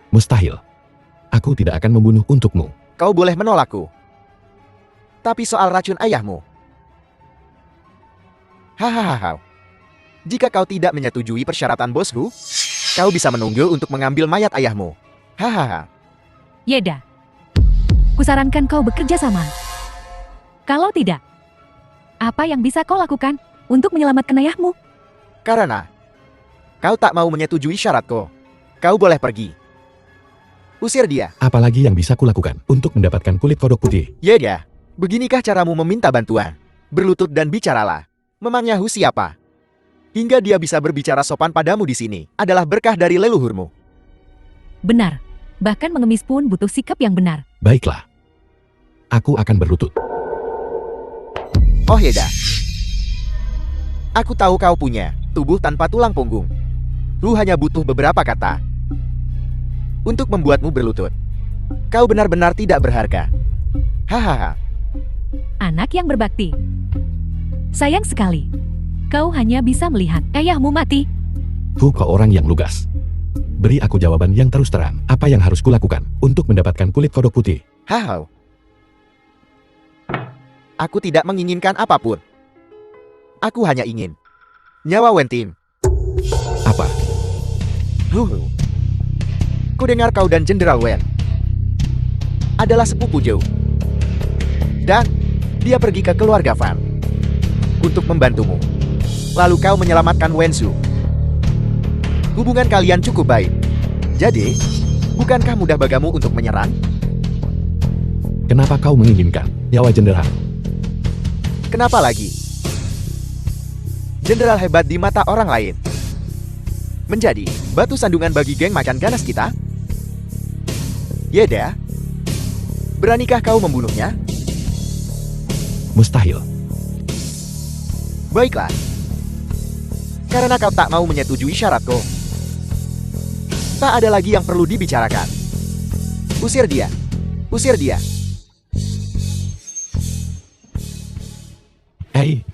Mustahil. Aku tidak akan membunuh untukmu. Kau boleh menolakku. Tapi soal racun ayahmu. Hahaha. Jika kau tidak menyetujui persyaratan bosku, kau bisa menunggu untuk mengambil mayat ayahmu. Hahaha. Yeda. Kusarankan kau bekerja sama. Kalau tidak, apa yang bisa kau lakukan untuk menyelamatkan ayahmu? Karena kau tak mau menyetujui syaratku, kau boleh pergi. Usir dia. Apalagi yang bisa kulakukan untuk mendapatkan kulit kodok putih? Yeda. Beginikah caramu meminta bantuan? Berlutut dan bicaralah. Memangnya Hu siapa? Hingga dia bisa berbicara sopan padamu di sini adalah berkah dari leluhurmu. Benar. Bahkan mengemis pun butuh sikap yang benar. Baiklah. Aku akan berlutut. Oh Yeda. Aku tahu kau punya tubuh tanpa tulang punggung. Lu hanya butuh beberapa kata untuk membuatmu berlutut. Kau benar-benar tidak berharga. Hahaha. Anak yang berbakti. Sayang sekali. Kau hanya bisa melihat ayahmu mati. Kau orang yang lugas. Beri aku jawaban yang terus terang. Apa yang harus kulakukan untuk mendapatkan kulit kodok putih? Hahau. Aku tidak menginginkan apapun. Aku hanya ingin nyawa Wentin. Apa? Ku dengar kau dan Jenderal Wen adalah sepupu jauh. Dan dia pergi ke keluarga Fan untuk membantumu. Lalu kau menyelamatkan Wensu. Hubungan kalian cukup baik. Jadi, bukankah mudah bagimu untuk menyerang? Kenapa kau menginginkan nyawa jenderal? Kenapa lagi? Jenderal hebat di mata orang lain. Menjadi batu sandungan bagi geng macan ganas kita? Yeda, beranikah kau membunuhnya? Mustahil. Baiklah. Karena kau tak mau menyetujui syaratku. Tak ada lagi yang perlu dibicarakan. Usir dia. Usir dia. Hei,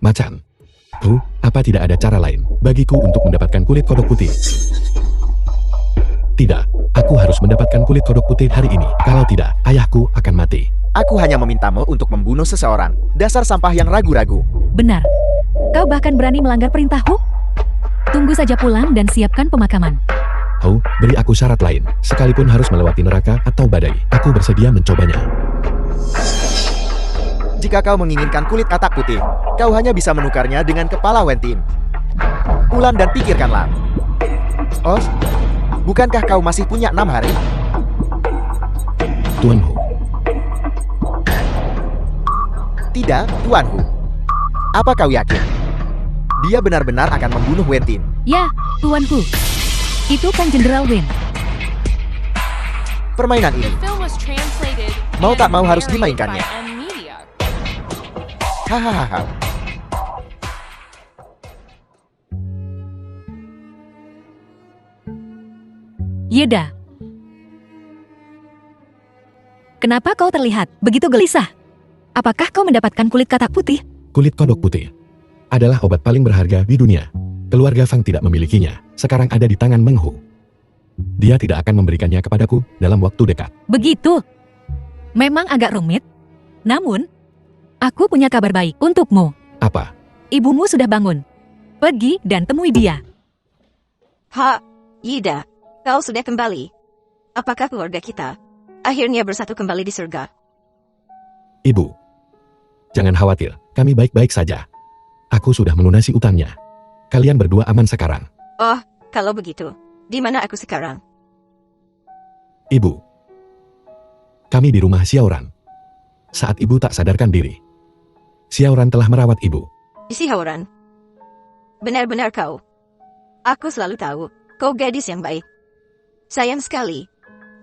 macan. Apa tidak ada cara lain bagiku untuk mendapatkan kulit kodok putih? Tidak, aku harus mendapatkan kulit kodok putih hari ini. Kalau tidak, ayahku akan mati. Aku hanya memintamu untuk membunuh seseorang. Dasar sampah yang ragu-ragu. Benar. Kau bahkan berani melanggar perintahku? Tunggu saja pulang dan siapkan pemakaman. Beri aku syarat lain. Sekalipun harus melewati neraka atau badai, aku bersedia mencobanya. Jika kau menginginkan kulit katak putih, kau hanya bisa menukarnya dengan kepala Wentin. Ulan dan pikirkanlah. Oh, bukankah kau masih punya 6 hari? Tuanku. Tidak, Tuanku. Apa kau yakin? Dia benar-benar akan membunuh Wentin. Ya, tuanku. Itu kan Jenderal Wen. Permainan The ini, film was translated Mau tak and mau harus narrated dimainkannya. by M Media. hahaha. Yeda. Kenapa kau terlihat begitu gelisah? Apakah kau mendapatkan kulit katak putih? Kulit kodok putih adalah obat paling berharga di dunia. Keluarga Fang tidak memilikinya. Sekarang ada di tangan Meng Hu. Dia tidak akan memberikannya kepadaku dalam waktu dekat. Begitu. Memang agak rumit. Namun, aku punya kabar baik untukmu. Apa? Ibumu sudah bangun. Pergi dan temui dia. Yida, kau sudah kembali. Apakah keluarga kita akhirnya bersatu kembali di surga? Ibu, jangan khawatir. Kami baik-baik saja. Aku sudah melunasi utangnya. Kalian berdua aman sekarang. Oh, kalau begitu, di mana aku sekarang? Ibu, kami di rumah Xiaoran. Saat ibu tak sadarkan diri, Xiaoran telah merawat ibu. Si Hauran. Benar-benar kau. Aku selalu tahu, kau gadis yang baik. Sayang sekali,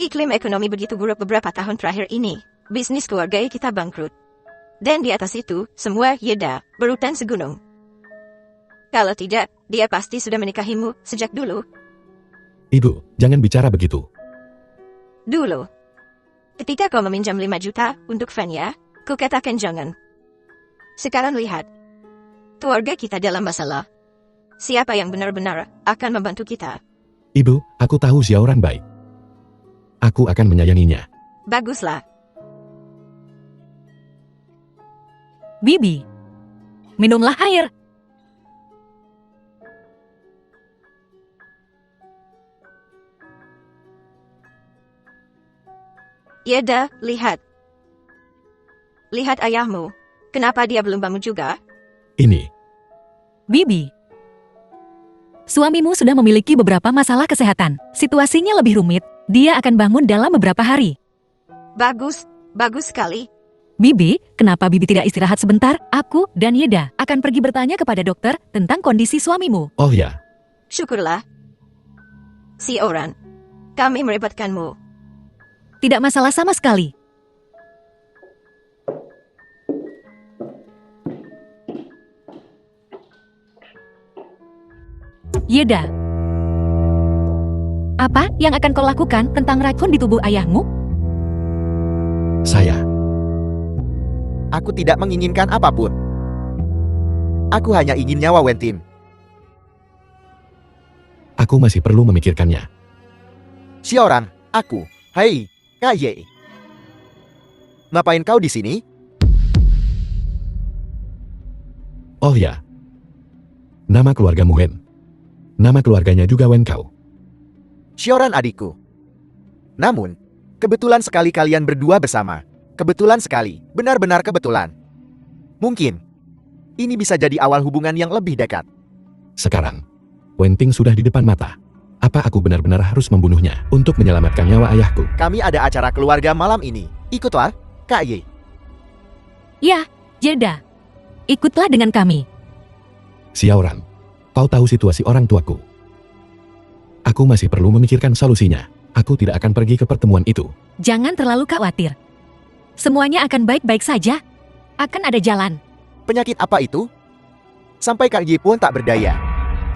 iklim ekonomi begitu buruk beberapa tahun terakhir ini. Bisnis keluarga kita bangkrut. Dan di atas itu, semua Yeda berutang segunung. Kalau tidak, dia pasti sudah menikahimu sejak dulu. Ibu, jangan bicara begitu. Dulu. Ketika kau meminjam 5 juta untuk Fanya, ku katakan jangan. Sekarang lihat. Keluarga kita dalam masalah. Siapa yang benar-benar akan membantu kita? Ibu, aku tahu Xiaoran baik. Aku akan menyayanginya. Baguslah. Bibi, minumlah air. Yeda, lihat. Lihat ayahmu. Kenapa dia belum bangun juga? Ini, Bibi. Suamimu sudah memiliki beberapa masalah kesehatan. Situasinya lebih rumit. Dia akan bangun dalam beberapa hari. Bagus, bagus sekali. Bibi, kenapa Bibi tidak istirahat sebentar? Aku dan Yeda akan pergi bertanya kepada dokter tentang kondisi suamimu. oh ya, Syukurlah. Si orang. Kami merepotkanmu. Tidak masalah sama sekali. Yeda, apa yang akan kau lakukan tentang racun di tubuh ayahmu? Saya. Aku tidak menginginkan apapun. Aku hanya ingin nyawa Wentim. Aku masih perlu memikirkannya. Xiaoran, aku. Hei, Kaye. Ngapain kau di sini? Oh ya. Nama keluargamu Wen. Nama keluarganya juga Wen Kau. Xiaoran adikku. Namun, kebetulan sekali kalian berdua bersama. Kebetulan sekali, benar-benar kebetulan. Mungkin, ini bisa jadi awal hubungan yang lebih dekat. Sekarang, Wen Ting sudah di depan mata. Apa aku benar-benar harus membunuhnya untuk menyelamatkan nyawa ayahku? Kami ada acara keluarga malam ini. Ikutlah, Kak Ye. Ya, Yeda. Ikutlah dengan kami. Xiaoran, kau tahu situasi orang tuaku. Aku masih perlu memikirkan solusinya. Aku tidak akan pergi ke pertemuan itu. Jangan terlalu khawatir. Semuanya akan baik-baik saja. Akan ada jalan. Penyakit apa itu? Sampai Kak Ye pun tak berdaya.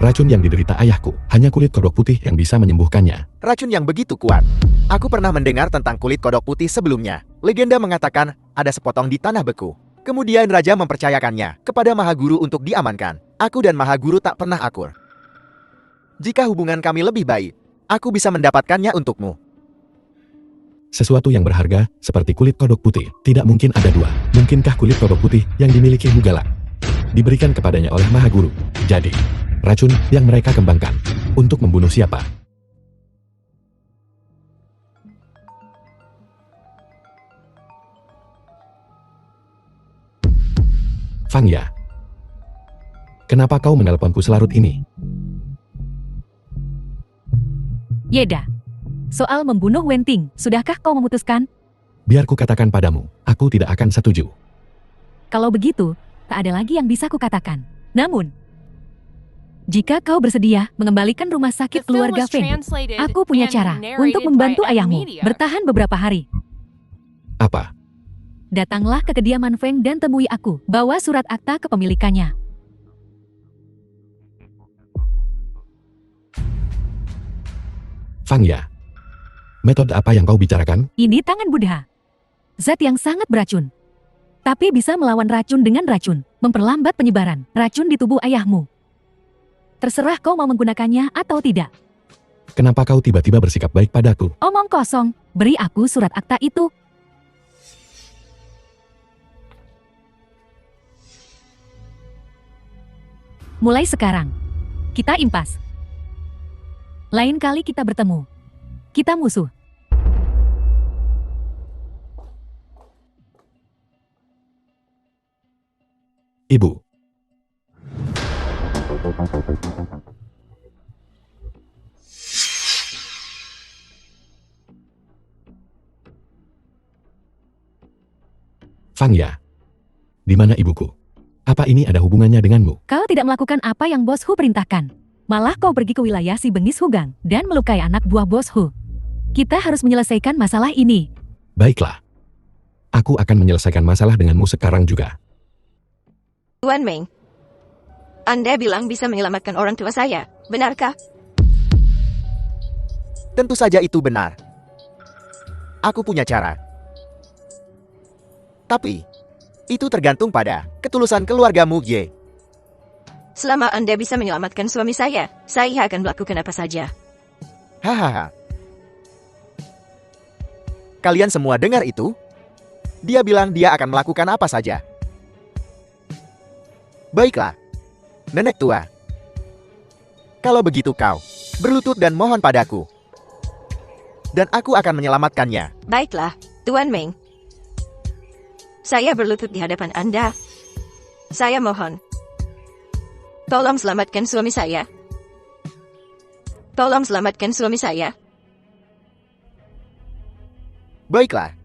Racun yang diderita ayahku, hanya kulit kodok putih yang bisa menyembuhkannya. Racun yang begitu kuat. Aku pernah mendengar tentang kulit kodok putih sebelumnya. Legenda mengatakan ada sepotong di tanah beku. Kemudian Raja mempercayakannya kepada Mahaguru untuk diamankan. Aku dan Mahaguru tak pernah akur. Jika hubungan kami lebih baik, aku bisa mendapatkannya untukmu. Sesuatu yang berharga, seperti kulit kodok putih, tidak mungkin ada dua. Mungkinkah kulit kodok putih yang dimiliki Hugala diberikan kepadanya oleh Mahaguru? Jadi, racun yang mereka kembangkan untuk membunuh siapa? Fang Ya, kenapa kau menelponku selarut ini? Yeda, soal membunuh Wenting, sudahkah kau memutuskan? Biar ku katakan padamu, aku tidak akan setuju. Kalau begitu, tak ada lagi yang bisa kukatakan. Namun, jika kau bersedia mengembalikan rumah The sakit film keluarga was Feng, translated aku punya and cara narrated untuk membantu by M ayahmu Media. bertahan beberapa hari. Apa? Datanglah ke kediaman Feng dan temui aku. Bawa surat akta kepemilikannya. Fang Ya, metode apa yang kau bicarakan? Ini tangan Buddha. Zat yang sangat beracun. Tapi bisa melawan racun dengan racun. Memperlambat penyebaran racun di tubuh ayahmu. Terserah kau mau menggunakannya atau tidak. Kenapa kau tiba-tiba bersikap baik padaku? Omong kosong. Beri aku surat akta itu. Mulai sekarang, kita impas. Lain kali kita bertemu. Kita musuh. Ibu. Fang Ya, di mana ibuku? Apa ini ada hubungannya denganmu? Kau tidak melakukan apa yang Bos Hu perintahkan. Malah kau pergi ke wilayah si Bengis Hugang dan melukai anak buah Bos Hu. Kita harus menyelesaikan masalah ini. Baiklah. Aku akan menyelesaikan masalah denganmu sekarang juga. Tuan Meng, Anda bilang bisa menyelamatkan orang tua saya, benarkah? Tentu saja itu benar. Aku punya cara. Tapi, itu tergantung pada ketulusan keluargamu, Ye. Selama Anda bisa menyelamatkan suami saya akan melakukan apa saja. Hahaha. Kalian semua dengar itu? Dia bilang dia akan melakukan apa saja. Baiklah, nenek tua. Kalau begitu kau berlutut dan mohon padaku. Dan aku akan menyelamatkannya. Baiklah, Tuan Meng. Saya berlutut di hadapan Anda. Saya mohon. Tolong selamatkan suami saya. Tolong selamatkan suami saya. Baiklah.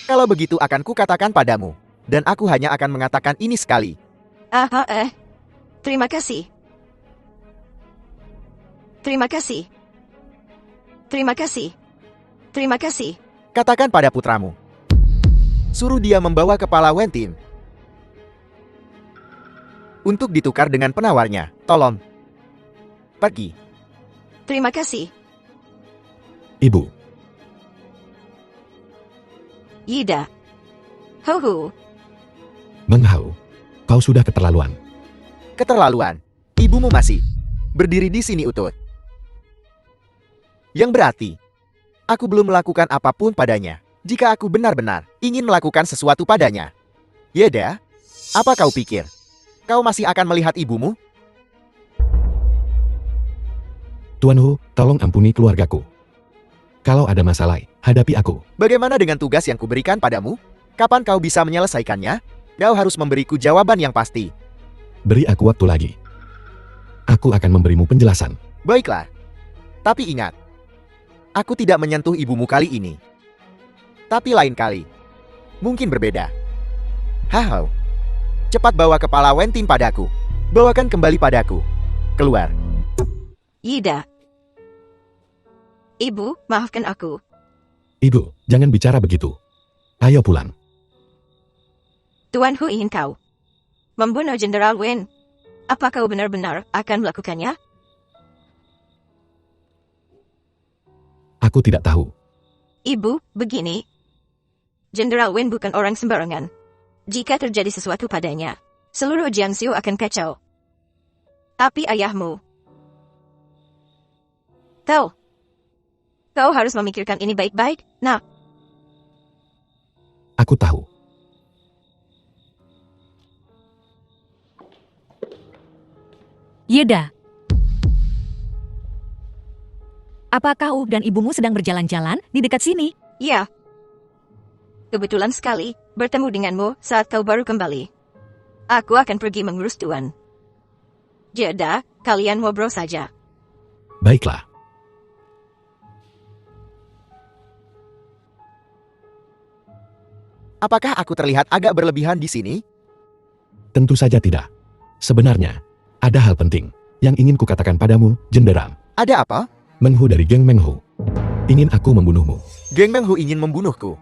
Kalau begitu akan kukatakan padamu. Dan aku hanya akan mengatakan ini sekali. Terima kasih. Terima kasih. Terima kasih. Terima kasih. Katakan pada putramu. Suruh dia membawa kepala Wentin untuk ditukar dengan penawarnya. Tolong. Pergi. Terima kasih. Ibu, Yida. Ho. Meng Hao, kau sudah keterlaluan. Keterlaluan. Ibumu masih berdiri di sini utuh. Yang berarti, aku belum melakukan apapun padanya. Jika aku benar-benar ingin melakukan sesuatu padanya. Yeda, apa kau pikir? Kau masih akan melihat ibumu? Tuan Hu, tolong ampuni keluargaku. Kalau ada masalah, hadapi aku. Bagaimana dengan tugas yang kuberikan padamu? Kapan kau bisa menyelesaikannya? Kau harus memberiku jawaban yang pasti. Beri aku waktu lagi. Aku akan memberimu penjelasan. Baiklah. Tapi ingat, aku tidak menyentuh ibumu kali ini. Tapi lain kali, mungkin berbeda. Hahau. Cepat bawa kepala Wentin padaku. Bawakan kembali padaku. Keluar. Yida. Ibu, maafkan aku. Ibu, jangan bicara begitu. Ayo pulang. Tuan Hu ingin kau membunuh Jenderal Wen. Apa kau benar-benar akan melakukannya? Aku tidak tahu. Ibu, begini. Jenderal Wen bukan orang sembarangan. Jika terjadi sesuatu padanya, seluruh Jiangsu akan kacau. Tapi ayahmu. Kau harus memikirkan ini baik-baik, nak. Aku tahu. Yeda. Apakah kau dan ibumu sedang berjalan-jalan di dekat sini? Ya. Kebetulan sekali bertemu denganmu saat kau baru kembali. Aku akan pergi mengurus Tuan. Jeda, kalian ngobrol saja. Baiklah. Apakah aku terlihat agak berlebihan di sini? Tentu saja tidak. Sebenarnya, ada hal penting yang ingin kukatakan padamu, Jenderal. Ada apa? Meng Hu dari geng Meng Hu ingin aku membunuhmu. Geng Meng Hu ingin membunuhku.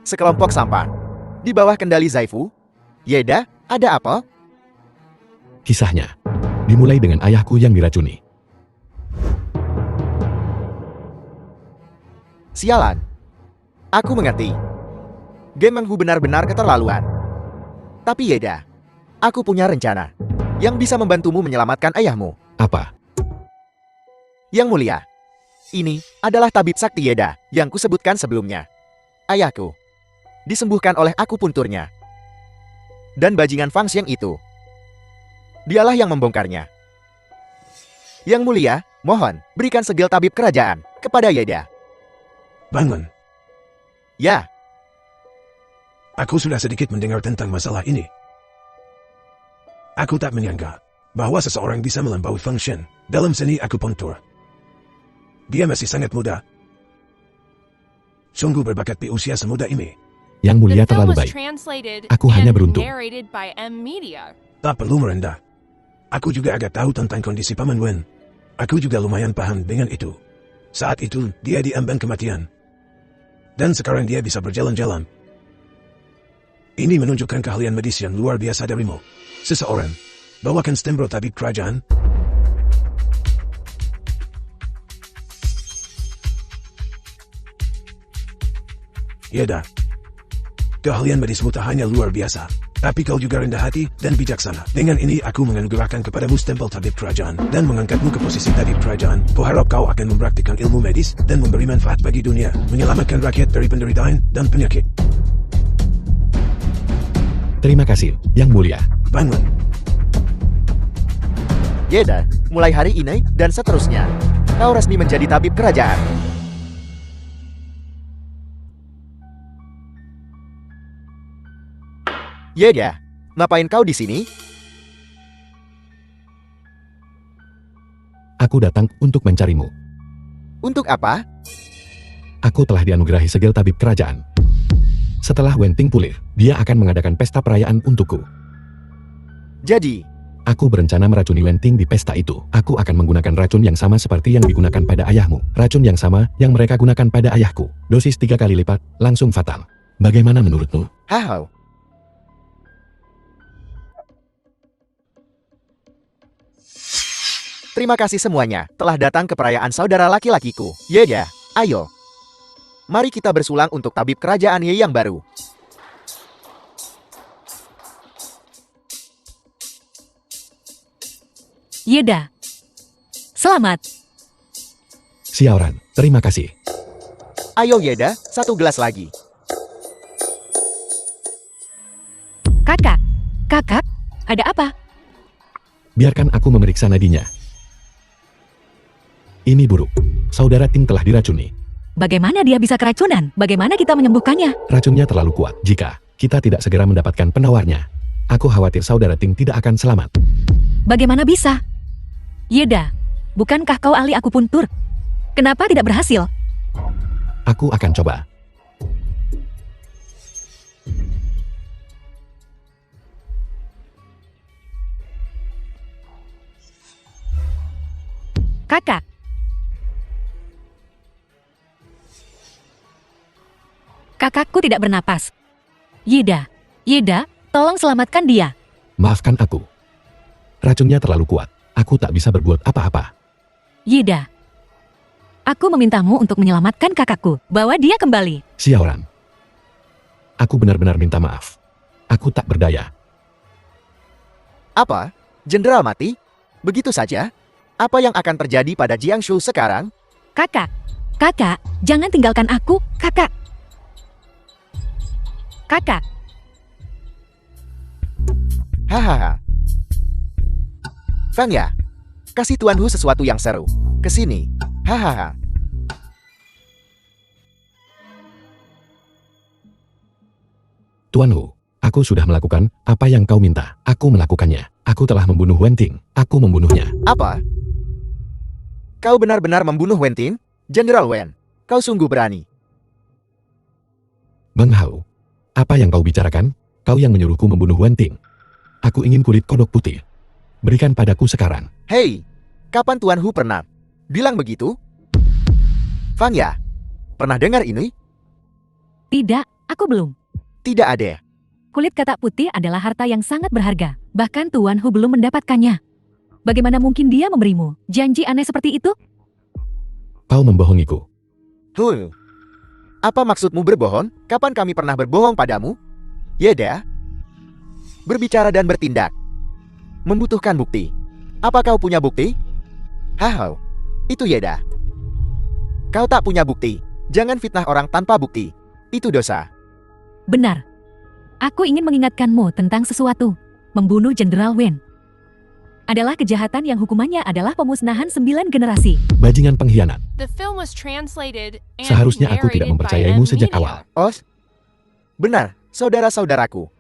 Sekelompok sampah di bawah kendali Zaifu. Yeda, ada apa? Kisahnya dimulai dengan ayahku yang diracuni. Sialan. Aku mengerti. Geng Meng Hu benar-benar keterlaluan. Tapi Yeda, aku punya rencana yang bisa membantumu menyelamatkan ayahmu. Apa? Yang mulia, ini adalah tabib sakti Yeda yang kusebutkan sebelumnya. Ayahku disembuhkan oleh akupunturnya. Dan bajingan Fang Xiang itu, dialah yang membongkarnya. Yang mulia, mohon berikan segel tabib kerajaan kepada Yeda. Bangun. Ya, Aku sudah sedikit mendengar tentang masalah ini. Aku tak menyangka bahwa seseorang bisa melampaui Feng Shen dalam seni akupuntur. Dia masih sangat muda. Sungguh berbakat di usia semuda ini. Yang mulia The film terlalu was baik. translated Aku hanya and beruntung. narrated by M Media. Tak perlu merendah. Aku juga agak tahu tentang kondisi Paman Wen. Aku juga lumayan paham dengan itu. Saat itu, dia diambang kematian. Dan sekarang dia bisa berjalan-jalan. Ini menunjukkan keahlian medis yang luar biasa darimu. Seseorang, bawakan stembro tabib kerajaan. Yeda, keahlian medismu tak hanya luar biasa, tapi kau juga rendah hati dan bijaksana. Dengan ini aku menganugerahkan kepadamu stempel tabib kerajaan dan mengangkatmu ke posisi tabib kerajaan. Kuharap kau akan mempraktikkan ilmu medis dan memberi manfaat bagi dunia, menyelamatkan rakyat dari penderitaan dan penyakit. Terima kasih, Yang Mulia. Bangun. Yeda, mulai hari ini dan seterusnya, kau resmi menjadi tabib kerajaan. Yeda, ngapain kau di sini? Aku datang untuk mencarimu. Untuk apa? Aku telah dianugerahi segel tabib kerajaan. Setelah Wen Ting pulih, dia akan mengadakan pesta perayaan untukku. Jadi, Aku berencana meracuni Wenting di pesta itu. Aku akan menggunakan racun yang sama seperti yang digunakan pada ayahmu. Racun yang sama yang mereka gunakan pada ayahku. Dosis 3 kali lipat, langsung fatal. Bagaimana menurutmu? Hao. Terima kasih semuanya telah datang ke perayaan saudara laki-lakiku. Yeda, ayo. Mari kita bersulang untuk tabib kerajaan Ye yang baru. Yeda. Selamat. Xiaoran, terima kasih. Ayo Yeda, satu gelas lagi. Kakak, ada apa? Biarkan aku memeriksa nadinya. Ini buruk. Saudara Ting telah diracuni. Bagaimana dia bisa keracunan? Bagaimana kita menyembuhkannya? Racunnya terlalu kuat. Jika kita tidak segera mendapatkan penawarnya, aku khawatir saudara Ting tidak akan selamat. Bagaimana bisa? Yeda, bukankah kau ahli akupuntur? Kenapa tidak berhasil? Aku akan coba. Kakak. Kakakku tidak bernapas. Yeda, tolong selamatkan dia. Maafkan aku. Racunnya terlalu kuat. Aku tak bisa berbuat apa-apa. Yeda, aku memintamu untuk menyelamatkan kakakku. Bawa dia kembali. Xiaoran. Aku benar-benar minta maaf. Aku tak berdaya. Apa? Jenderal mati? Begitu saja? Apa yang akan terjadi pada Jiangshu sekarang? Kakak, jangan tinggalkan aku, kakak. Kakak, Hahaha. Fang ya, kasih Tuan Hu sesuatu yang seru. Kesini. Hahaha. Tuan Hu, aku sudah melakukan apa yang kau minta. Aku melakukannya. Aku telah membunuh Wenting. Aku membunuhnya. Apa? Kau benar-benar membunuh Wenting? Jenderal Wen, kau sungguh berani. Bang Hao, apa yang kau bicarakan? Kau yang menyuruhku membunuh Wenting. Aku ingin kulit kodok putih. Berikan padaku sekarang. Hei, kapan Tuan Hu pernah bilang begitu? Fang ya, pernah dengar ini? tidak, aku belum. Tidak ada. Kulit katak putih adalah harta yang sangat berharga. Bahkan Tuan Hu belum mendapatkannya. Bagaimana mungkin dia memberimu janji aneh seperti itu? Kau membohongiku. Hu, apa maksudmu berbohong? Kapan kami pernah berbohong padamu? Yeda, berbicara dan bertindak membutuhkan bukti. Apa kau punya bukti? Hao, itu Yeda. Kau tak punya bukti. Jangan fitnah orang tanpa bukti. Itu dosa. Benar. Aku ingin mengingatkanmu tentang sesuatu. Membunuh Jenderal Wen adalah kejahatan yang hukumannya adalah pemusnahan 9 generasi. Bajingan pengkhianat. The film was translated and Seharusnya aku tidak narrated by mempercayaimu sejak M-Media. awal. Os? Benar, saudara-saudaraku.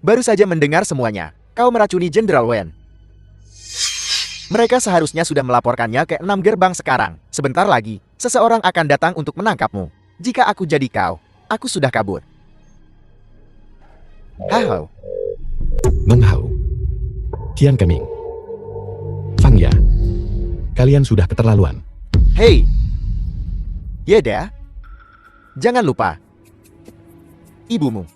Baru saja mendengar semuanya. Kau meracuni Jenderal Wen. Mereka seharusnya sudah melaporkannya ke 6 gerbang sekarang. Sebentar lagi, seseorang akan datang untuk menangkapmu. Jika aku jadi kau, aku sudah kabur. Hao. Bang Hao, Tian Keming, Fang Ya, kalian sudah keterlaluan. Hei. Yeda. Jangan lupa. Ibumu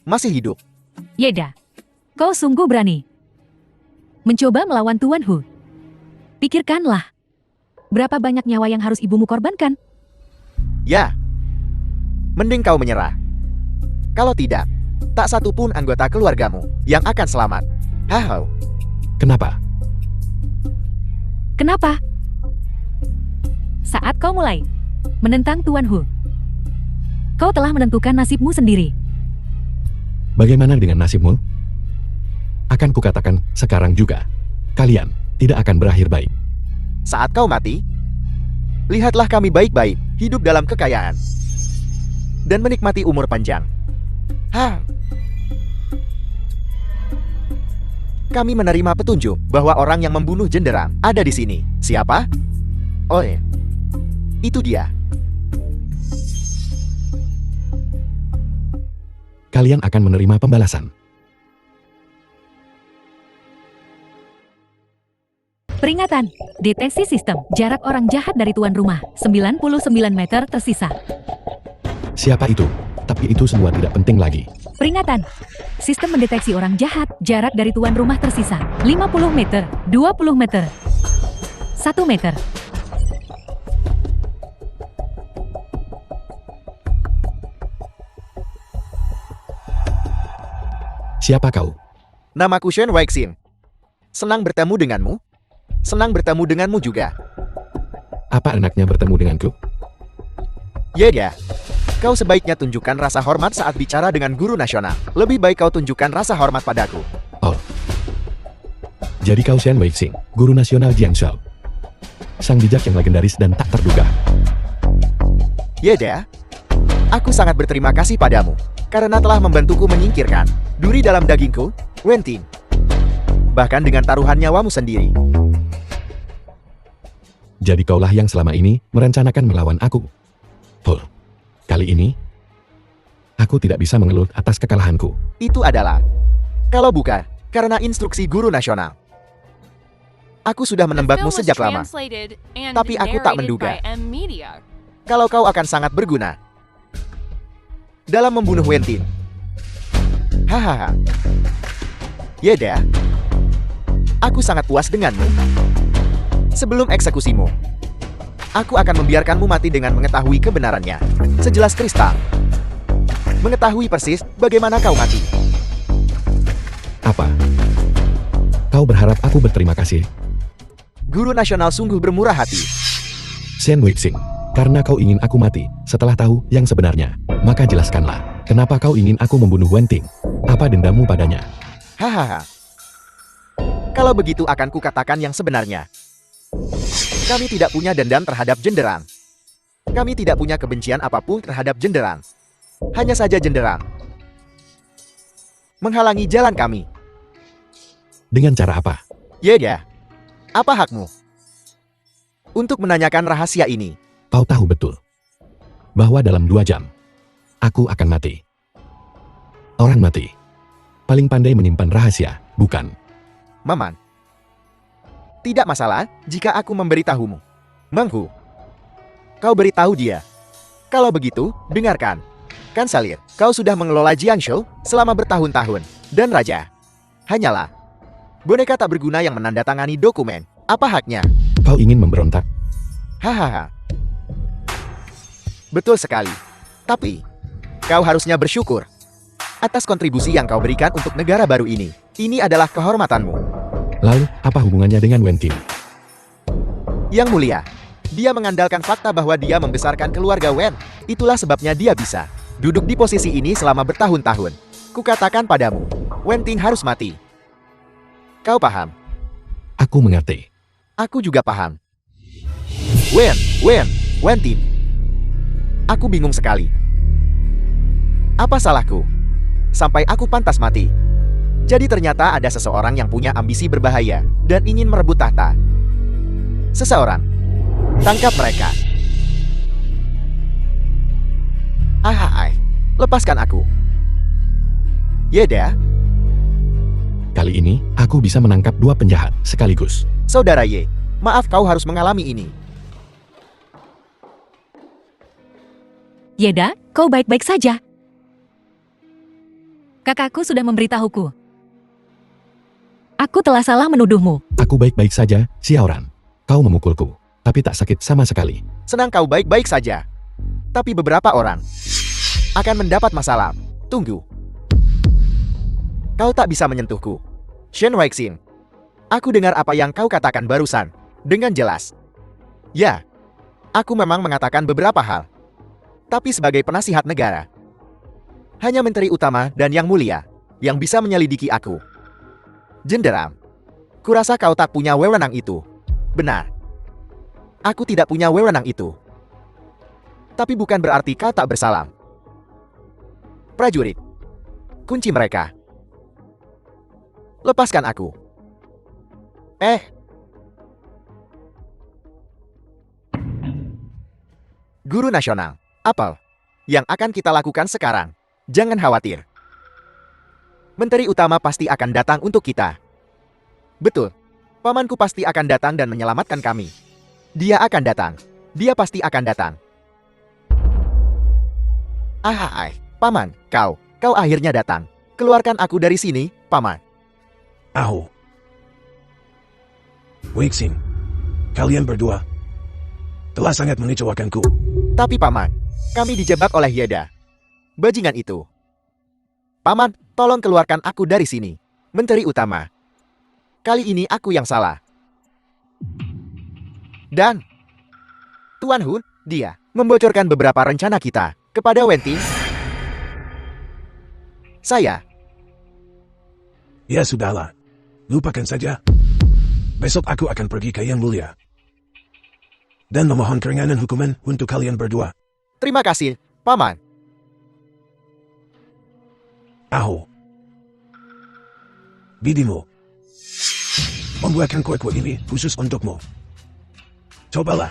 masih hidup. Yeda, kau sungguh berani. Mencoba melawan Tuan Hu. Pikirkanlah. Berapa banyak nyawa yang harus ibumu korbankan? Ya. Mending kau menyerah. Kalau tidak, tak satu pun anggota keluargamu yang akan selamat. Hao. Kenapa? Kenapa? Saat kau mulai menentang Tuan Hu, kau telah menentukan nasibmu sendiri. Bagaimana dengan nasibmu? Akan kukatakan sekarang juga. Kalian tidak akan berakhir baik. Saat kau mati, lihatlah kami baik-baik, hidup dalam kekayaan, dan menikmati umur panjang. Kami menerima petunjuk bahwa orang yang membunuh jenderal ada di sini. Siapa? Oh, itu dia. Kalian akan menerima pembalasan. Peringatan, deteksi sistem, jarak orang jahat dari tuan rumah, 99 meter tersisa. Siapa itu? Tapi itu semua tidak penting lagi. Peringatan, sistem mendeteksi orang jahat, jarak dari tuan rumah tersisa, 50 meter, 20 meter, 1 meter. Siapa kau? Namaku Shen Weixin. Senang bertemu denganmu. Senang bertemu denganmu juga. Apa enaknya bertemu denganku? Ya, kau sebaiknya tunjukkan rasa hormat saat bicara dengan guru nasional. Lebih baik kau tunjukkan rasa hormat padaku. Oh. Jadi kau Shen Weixing, guru nasional Jiangzhou. Sang bijak yang legendaris dan tak terduga. Ya, aku sangat berterima kasih padamu karena telah membantuku menyingkirkan duri dalam dagingku, Wenting. Bahkan dengan taruhan nyawamu sendiri. Jadi kaulah yang selama ini merencanakan melawan aku. Oh, kali ini aku tidak bisa mengeluh atas kekalahanku. Itu adalah, kalau bukan karena instruksi guru nasional. Aku sudah The film menembakmu was sejak lama. translated and Tapi aku tak narrated menduga. by M Media. Kalau kau akan sangat berguna dalam membunuh Wentin. Hahaha. Yeda, aku sangat puas denganmu. Sebelum eksekusimu, aku akan membiarkanmu mati dengan mengetahui kebenarannya. Sejelas kristal. Mengetahui persis bagaimana kau mati. Apa? Kau berharap aku berterima kasih? Guru nasional sungguh bermurah hati. Shen Weixing, karena kau ingin aku mati setelah tahu yang sebenarnya, maka jelaskanlah, kenapa kau ingin aku membunuh Wenting? Apa dendamu padanya? Hahaha. Kalau begitu akan kukatakan yang sebenarnya. Kami tidak punya dendam terhadap Jenderang. Kami tidak punya kebencian apapun terhadap Jenderang. Hanya saja Jenderang menghalangi jalan kami. Dengan cara apa? Ya, apa hakmu untuk menanyakan rahasia ini? Kau tahu betul bahwa dalam 2 jam, aku akan mati. Orang mati paling pandai menyimpan rahasia, bukan? Maman, tidak masalah jika aku memberitahumu. Menghu, kau beritahu dia. Kalau begitu, dengarkan. Kanselir, kau sudah mengelola Jiangzhou selama bertahun-tahun. Dan Raja, hanyalah boneka tak berguna yang menandatangani dokumen. Apa haknya? Kau ingin memberontak? Hahaha. Betul sekali. Tapi, kau harusnya bersyukur atas kontribusi yang kau berikan untuk negara baru ini. Ini adalah kehormatanmu. Lalu, apa hubungannya dengan Wenting? Yang mulia, dia mengandalkan fakta bahwa dia membesarkan keluarga Wen. Itulah sebabnya dia bisa duduk di posisi ini selama bertahun-tahun. Kukatakan padamu, Wenting harus mati. Kau paham? Aku mengerti. Aku juga paham. Wenting. Aku bingung sekali. Apa salahku? Sampai aku pantas mati. Jadi ternyata ada seseorang yang punya ambisi berbahaya dan ingin merebut tahta. Seseorang. Tangkap mereka. Ahai, lepaskan aku. Yeda, Kali ini, aku bisa menangkap 2 penjahat sekaligus. Saudara Ye, maaf kau harus mengalami ini. Yeda, kau baik-baik saja. Kakakku sudah memberitahuku. Aku telah salah menuduhmu. Aku baik-baik saja, Xiaoran. Kau memukulku, tapi tak sakit sama sekali. Senang kau baik-baik saja. Tapi beberapa orang akan mendapat masalah. Tunggu. Kau tak bisa menyentuhku. Shen Weixin. Aku dengar apa yang kau katakan barusan. Dengan jelas. Ya. Aku memang mengatakan beberapa hal. Tapi sebagai penasihat negara. Hanya Menteri Utama dan Yang Mulia yang bisa menyelidiki aku. Jenderal. Kurasa kau tak punya wewenang itu. Benar. Aku tidak punya wewenang itu. Tapi bukan berarti kau tak bersalah. Prajurit. Kunci mereka. Lepaskan aku. Guru Nasional. Apa yang akan kita lakukan sekarang? Jangan khawatir. Menteri Utama pasti akan datang untuk kita. Betul. Pamanku pasti akan datang dan menyelamatkan kami. Dia akan datang. Dia pasti akan datang. Ahai, Paman, kau akhirnya datang. Keluarkan aku dari sini, Paman. Aho. Weixin. Kalian berdua telah sangat mengecewakanku. Tapi Paman, kami dijebak oleh Yeda. Bajingan itu. Paman, tolong keluarkan aku dari sini. Menteri Utama. Kali ini aku yang salah. Dan Tuan Hun, dia membocorkan beberapa rencana kita kepada Wenting. Saya. Ya sudahlah. Lupakan saja. Besok aku akan pergi ke Yang Mulia. Dan memohon keringanan hukuman untuk kalian berdua. Terima kasih, Paman. Aho. Bidimu. Membuatkan kue-kue ini khusus untukmu. Cobalah.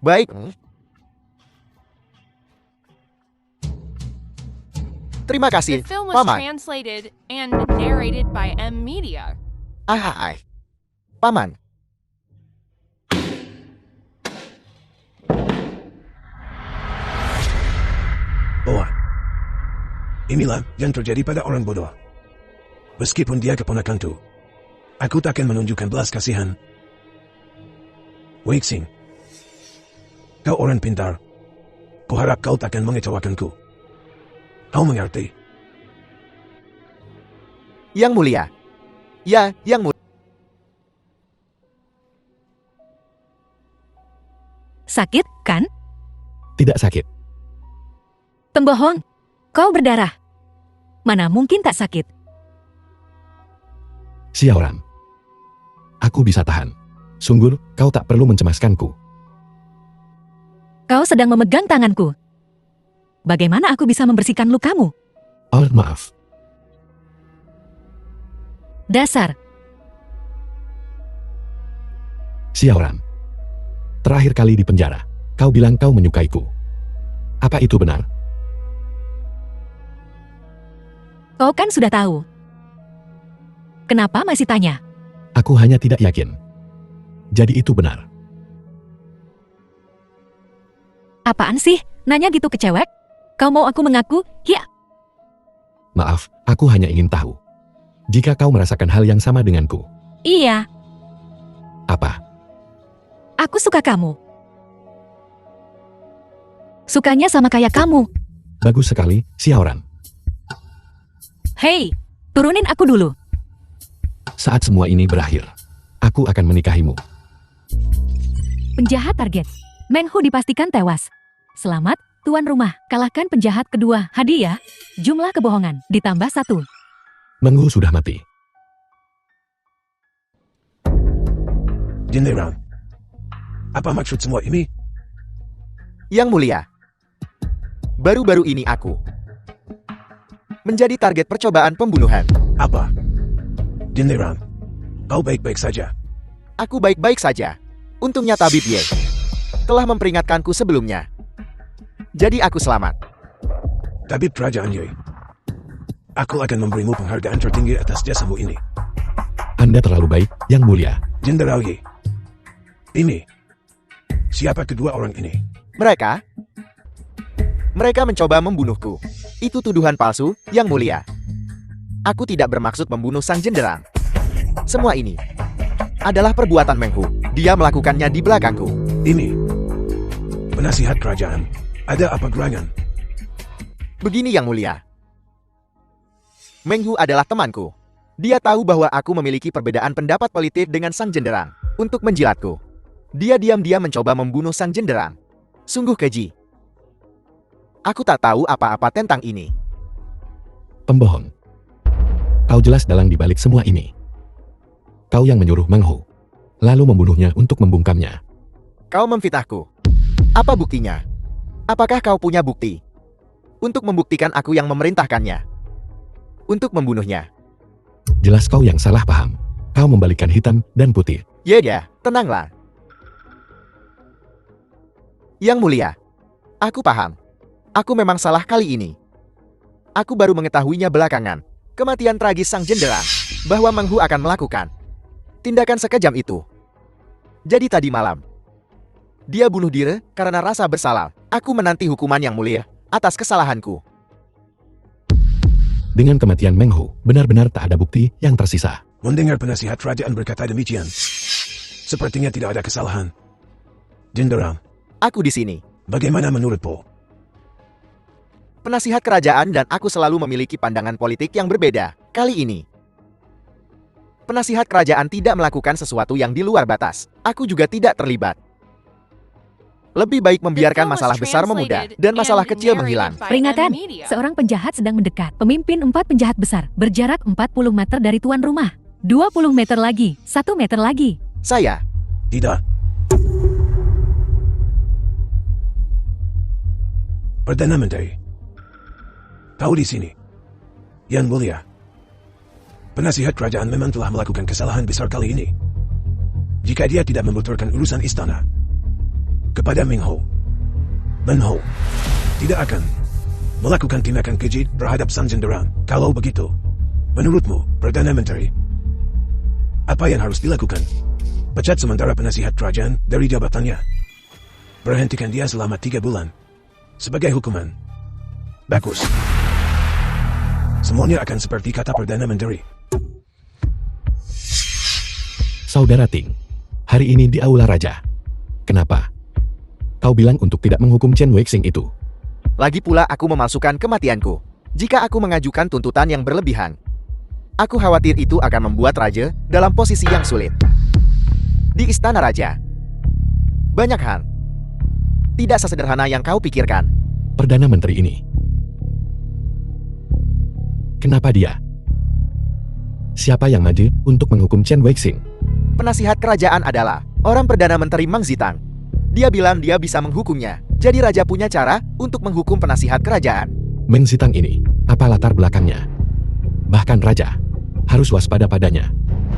Baik. Terima The kasih, film was Paman. translated and narrated by M Media. Ahai. Paman. Boa. Inilah yang terjadi pada orang bodoh. Meskipun dia keponakanku, aku takkan menunjukkan belas kasihan. Weixin. Kau orang pintar. Kuharap kau takkan mengecewakanku. Kau mengerti? Yang Mulia. Ya, Yang Mulia. Sakit, kan? Tidak sakit. Pembohong. Kau berdarah. Mana mungkin tak sakit? Xiaoran. Aku bisa tahan. Sungguh, kau tak perlu mencemaskanku. Kau sedang memegang tanganku. Bagaimana aku bisa membersihkan lukamu? Oh, maaf. Dasar. Xiaoran. Terakhir kali di penjara, kau bilang kau menyukaiku. Apa itu benar? Kau kan sudah tahu. Kenapa masih tanya? Aku hanya tidak yakin. Jadi itu benar. Apaan sih? Nanya gitu ke cewek? Kau mau aku mengaku? Ya. Maaf, aku hanya ingin tahu. Jika kau merasakan hal yang sama denganku. Iya. Apa? Aku suka kamu. Sukanya sama kayak kamu. Bagus sekali, Xiaoran. Hei, turunin aku dulu. Saat semua ini berakhir, aku akan menikahimu. Penjahat target. Meng Hu dipastikan tewas. Selamat, tuan rumah. Kalahkan penjahat kedua. Hadiah, jumlah kebohongan, ditambah 1. Meng Hu sudah mati. Jenderal. Apa maksud semua ini? Yang Mulia. Baru-baru ini aku menjadi target percobaan pembunuhan. Apa? Jenderal. Kau baik-baik saja. Aku baik-baik saja. Untungnya Tabib Ye telah memperingatkanku sebelumnya. Jadi aku selamat. Tabib Kerajaan Ye. Aku akan memberimu penghargaan tertinggi atas jasamu ini. Anda terlalu baik, Yang Mulia. Jenderal Ye. Ini. Siapa kedua orang ini? Mereka mencoba membunuhku. Itu tuduhan palsu, Yang Mulia. Aku tidak bermaksud membunuh sang jenderang. Semua ini adalah perbuatan Meng Hu. Dia melakukannya di belakangku. Ini. Penasihat kerajaan. Ada apa gerangan? Begini Yang Mulia. Meng Hu adalah temanku. Dia tahu bahwa aku memiliki perbedaan pendapat politik dengan sang jenderang. Untuk menjilatku, dia diam-diam mencoba membunuh sang jenderang. Sungguh keji. Aku tak tahu apa-apa tentang ini. Pembohong. Kau jelas dalang di balik semua ini. Kau yang menyuruh Meng Hu, lalu membunuhnya untuk membungkamnya. Kau memfitnahku. Apa buktinya? Apakah kau punya bukti? Untuk membuktikan aku yang memerintahkannya. Untuk membunuhnya. Jelas kau yang salah paham. Kau membalikkan hitam dan putih. Ya, tenanglah. Yang Mulia, aku paham. Aku memang salah kali ini. Aku baru mengetahuinya belakangan. Kematian tragis sang jenderang. Bahwa Meng Hu akan melakukan Tindakan sekejam itu. Jadi tadi malam, dia bunuh diri karena rasa bersalah. Aku menanti hukuman yang mulia atas kesalahanku. Dengan kematian Meng Hu, benar-benar tak ada bukti yang tersisa. Mendengar penasihat kerajaan berkata demikian, sepertinya tidak ada kesalahan. Jinderang, Aku di sini. bagaimana menurutmu? Penasihat kerajaan dan aku selalu memiliki pandangan politik yang berbeda. Kali ini, penasihat kerajaan tidak melakukan sesuatu yang di luar batas. Aku juga tidak terlibat. Lebih baik membiarkan masalah besar memudar dan masalah kecil menghilang. Peringatan, seorang penjahat sedang mendekat. Pemimpin 4 penjahat besar, berjarak 40 meter dari tuan rumah. 20 meter lagi, 1 meter lagi. Saya, Tidak. Perdana Menteri, kau di sini. Yang mulia, penasihat kerajaan memang telah melakukan kesalahan besar kali ini. Jika dia tidak membocorkan urusan istana kepada Meng Hu tidak akan melakukan tindakan keji terhadap Sang Jinderang. Kalau begitu, menurutmu, Perdana Menteri, apa yang harus dilakukan? Pecat sementara penasihat kerajaan dari jabatannya. Berhentikan dia selama 3 bulan. Sebagai hukuman. Bagus. Semuanya akan seperti kata Perdana Menteri. Saudara Ting, hari ini di Aula Raja. Kenapa? Kau bilang untuk tidak menghukum Chen Weixing itu. lagi pula aku memalsukan kematianku. Jika aku mengajukan tuntutan yang berlebihan, aku khawatir itu akan membuat raja dalam posisi yang sulit. Di istana raja, banyak hal tidak sesederhana yang kau pikirkan. Perdana Menteri ini. Kenapa dia? Siapa yang maju untuk menghukum Chen Weixing? Penasihat kerajaan adalah orang Perdana Menteri Meng Zitang. Dia bilang dia bisa menghukumnya. Jadi raja punya cara untuk menghukum penasihat kerajaan. Meng Zitang ini, apa latar belakangnya? Bahkan raja harus waspada padanya.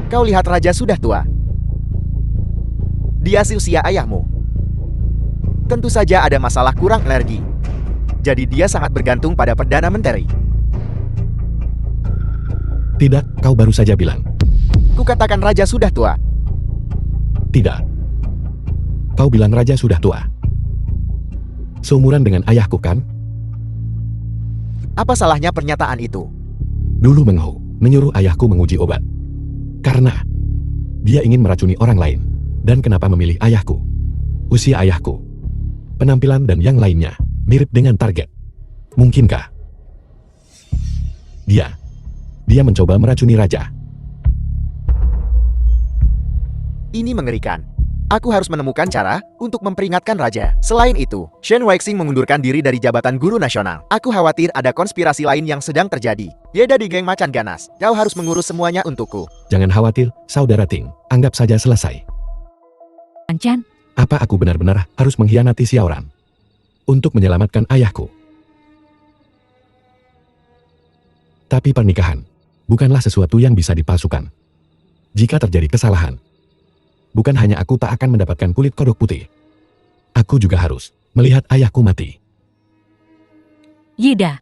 Kau lihat raja sudah tua. Dia seusia ayahmu. Tentu saja ada masalah kurang energi. Jadi dia sangat bergantung pada Perdana Menteri. Tidak, kau baru saja bilang. Kukatakan raja sudah tua. Tidak. Kau bilang raja sudah tua. Seumuran dengan ayahku kan? Apa salahnya pernyataan itu? Dulu Meng Hu menyuruh ayahku menguji obat. Karena dia ingin meracuni orang lain. Dan kenapa memilih ayahku? Usia ayahku, penampilan dan yang lainnya mirip dengan target. Mungkinkah dia mencoba meracuni raja? Ini mengerikan. Aku harus menemukan cara untuk memperingatkan raja. Selain itu, Shen Weixing mengundurkan diri dari jabatan guru nasional. Aku khawatir ada konspirasi lain yang sedang terjadi. Yeda di geng macan ganas. Kau harus mengurus semuanya untukku. Jangan khawatir, Saudara Ting. Anggap saja selesai. Chan, Apa aku benar-benar harus mengkhianati Xiaoran untuk menyelamatkan ayahku? Tapi pernikahan bukanlah sesuatu yang bisa dipalsukan. Jika terjadi kesalahan, bukan hanya aku tak akan mendapatkan kulit kodok putih. Aku juga harus melihat ayahku mati. Yida.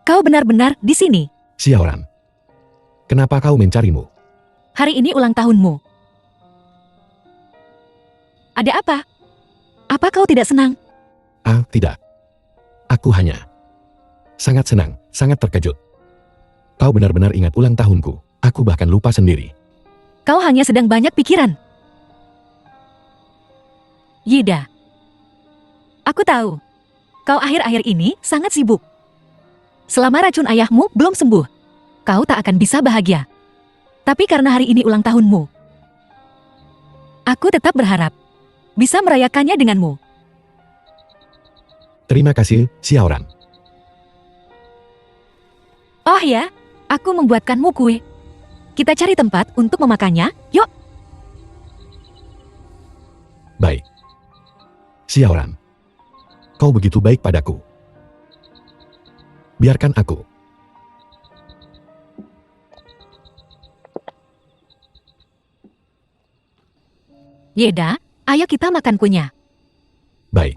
Kau benar-benar di sini. Xiaoran, kenapa kau mencarimu? Hari ini ulang tahunmu. Ada apa? Apa kau tidak senang? Ah, tidak. Aku hanya sangat senang, sangat terkejut. Kau benar-benar ingat ulang tahunku. Aku bahkan lupa sendiri. Kau hanya sedang banyak pikiran. Yida. Aku tahu. Kau akhir-akhir ini sangat sibuk. Selama racun ayahmu belum sembuh, kau tak akan bisa bahagia. Tapi karena hari ini ulang tahunmu, aku tetap berharap bisa merayakannya denganmu. Terima kasih, Xiaoran. Oh ya, aku membuatkanmu kue. Kita cari tempat untuk memakannya, yuk. Baik. Xiaoran, kau begitu baik padaku. Biarkan aku. Yeda, ayo kita makan kuenya. Baik.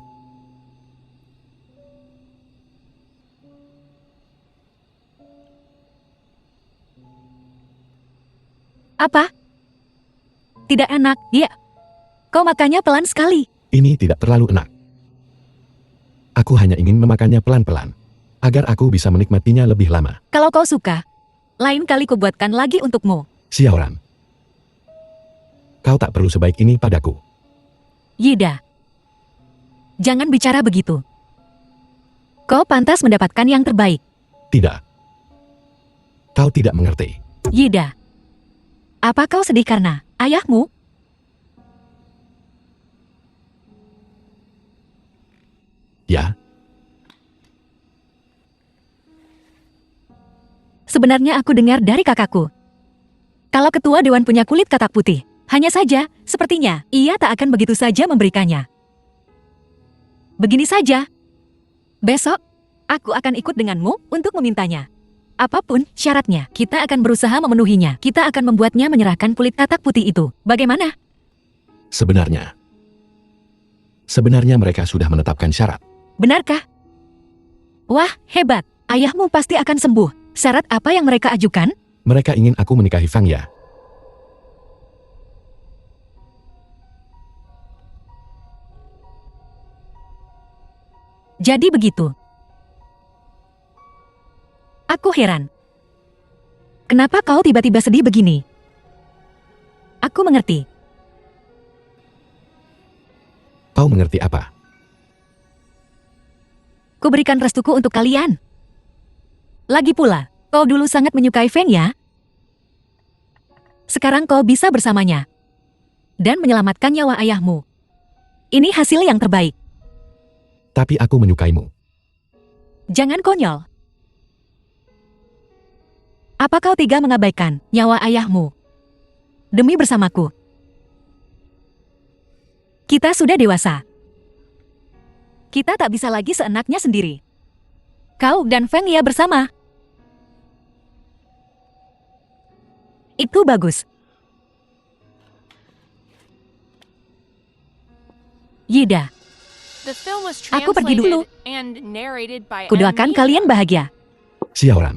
Apa? Tidak enak, ya. Kau makannya pelan sekali. Ini tidak terlalu enak. Aku hanya ingin memakannya pelan-pelan, agar aku bisa menikmatinya lebih lama. Kalau kau suka, lain kali kubuatkan lagi untukmu. Xiaoran, kau tak perlu sebaik ini padaku. Yida, jangan bicara begitu. Kau pantas mendapatkan yang terbaik. Tidak. Kau tidak mengerti. Yida, apa kau sedih karena ayahmu? Ya, Sebenarnya aku dengar dari kakakku. Kalau ketua dewan punya kulit katak putih, hanya saja, sepertinya, ia tak akan begitu saja memberikannya. Begini saja. Besok, aku akan ikut denganmu untuk memintanya. Apapun syaratnya, kita akan berusaha memenuhinya. Kita akan membuatnya menyerahkan kulit katak putih itu. Bagaimana? sebenarnya mereka sudah menetapkan syarat. Benarkah? Wah, hebat. Ayahmu pasti akan sembuh. Syarat apa yang mereka ajukan? Mereka ingin aku menikahi Fang Ya. Jadi begitu. Aku heran. Kenapa kau tiba-tiba sedih begini? Aku mengerti. Kau mengerti apa? Kuberikan restuku untuk kalian. Lagi pula, kau dulu sangat menyukai Feng ya? Sekarang kau bisa bersamanya. Dan menyelamatkan nyawa ayahmu. Ini hasil yang terbaik. Tapi aku menyukaimu. Jangan konyol. Apa kau tega mengabaikan nyawa ayahmu? Demi bersamaku. Kita sudah dewasa. Kita tak bisa lagi seenaknya sendiri. Kau dan Feng Ya bersama. Itu bagus. Yida, The film was Aku pergi dulu. translated and narrated by kudoakan M. kalian Media. bahagia. Xiaoran.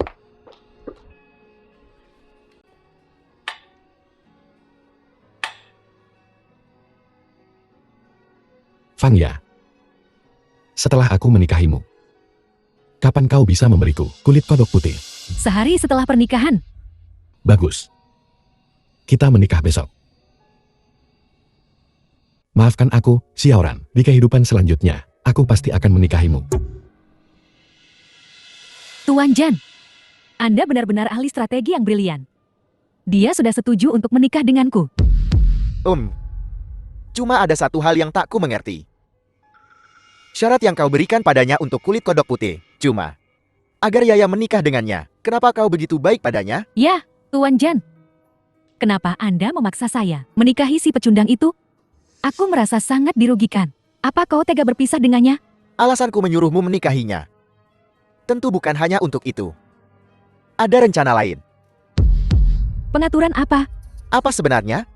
Fang Ya. Setelah aku menikahimu, kapan kau bisa memberiku kulit kodok putih? Sehari setelah pernikahan, Bagus. Kita menikah besok. Maafkan aku, Xiaoran. Di kehidupan selanjutnya, aku pasti akan menikahimu. Tuan Jan, Anda benar-benar ahli strategi yang brilian. Dia sudah setuju untuk menikah denganku. Cuma ada satu hal yang tak ku mengerti. Syarat yang kau berikan padanya untuk kulit kodok putih, cuma agar Yaya menikah dengannya. Kenapa kau begitu baik padanya? Ya, Tuan Jan. Kenapa Anda memaksa saya menikahi si pecundang itu? Aku merasa sangat dirugikan. Apa kau tega berpisah dengannya? Alasanku menyuruhmu menikahinya tentu bukan hanya untuk itu. Ada rencana lain. Pengaturan apa? Apa sebenarnya?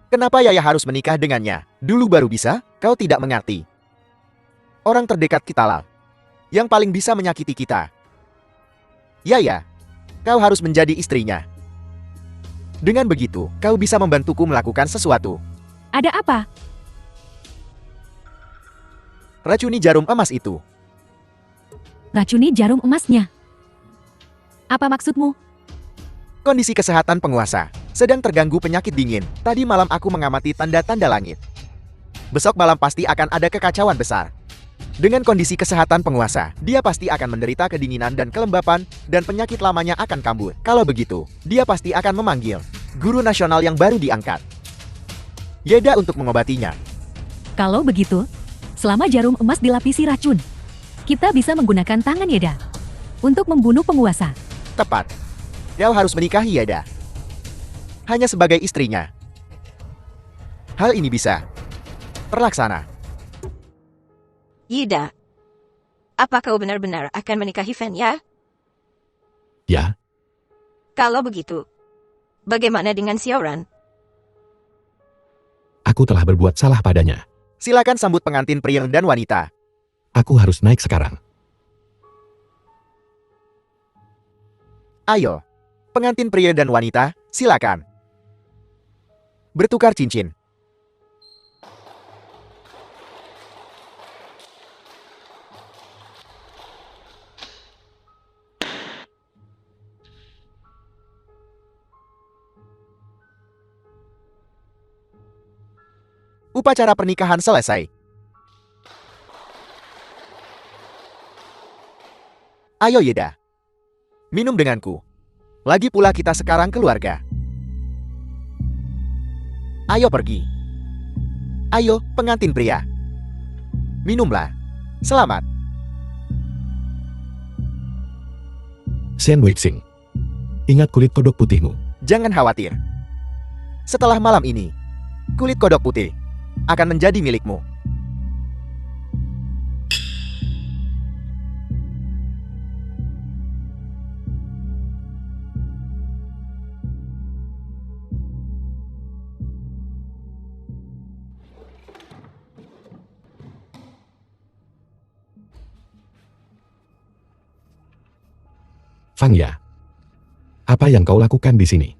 Kenapa Yaya harus menikah dengannya? Dulu baru bisa? Kau tidak mengerti. Orang terdekat kita lah yang paling bisa menyakiti kita. Yaya, kau harus menjadi istrinya. Dengan begitu, kau bisa membantuku melakukan sesuatu. Ada apa? Racuni jarum emas itu. Racuni jarum emasnya. Apa maksudmu? Kondisi kesehatan penguasa sedang terganggu penyakit dingin. Tadi malam aku mengamati tanda-tanda langit. Besok malam pasti akan ada kekacauan besar. Dengan kondisi kesehatan penguasa, dia pasti akan menderita kedinginan dan kelembapan, dan penyakit lamanya akan kambuh. Kalau begitu, dia pasti akan memanggil guru nasional yang baru diangkat, Yeda, untuk mengobatinya. Kalau begitu, selama jarum emas dilapisi racun, kita bisa menggunakan tangan Yeda untuk membunuh penguasa. Tepat. Kau harus menikahi Yeda. Hanya sebagai istrinya. Hal ini bisa terlaksana. Yida, apa kau benar-benar akan menikahi Feng ya? Ya, Kalau begitu, bagaimana dengan Xiaoran? aku telah berbuat salah padanya. Silakan sambut pengantin pria dan wanita. Aku harus naik sekarang. Ayo, pengantin pria dan wanita, silakan. Bertukar cincin. Upacara pernikahan selesai. Ayo Yeda. Minum denganku. Lagi pula kita sekarang keluarga. Ayo pergi. Ayo, pengantin pria. Minumlah. Selamat. Shen Weixing. Ingat kulit kodok putihmu. Jangan khawatir. Setelah malam ini, kulit kodok putih akan menjadi milikmu. Fang Ya. Apa yang kau lakukan di sini?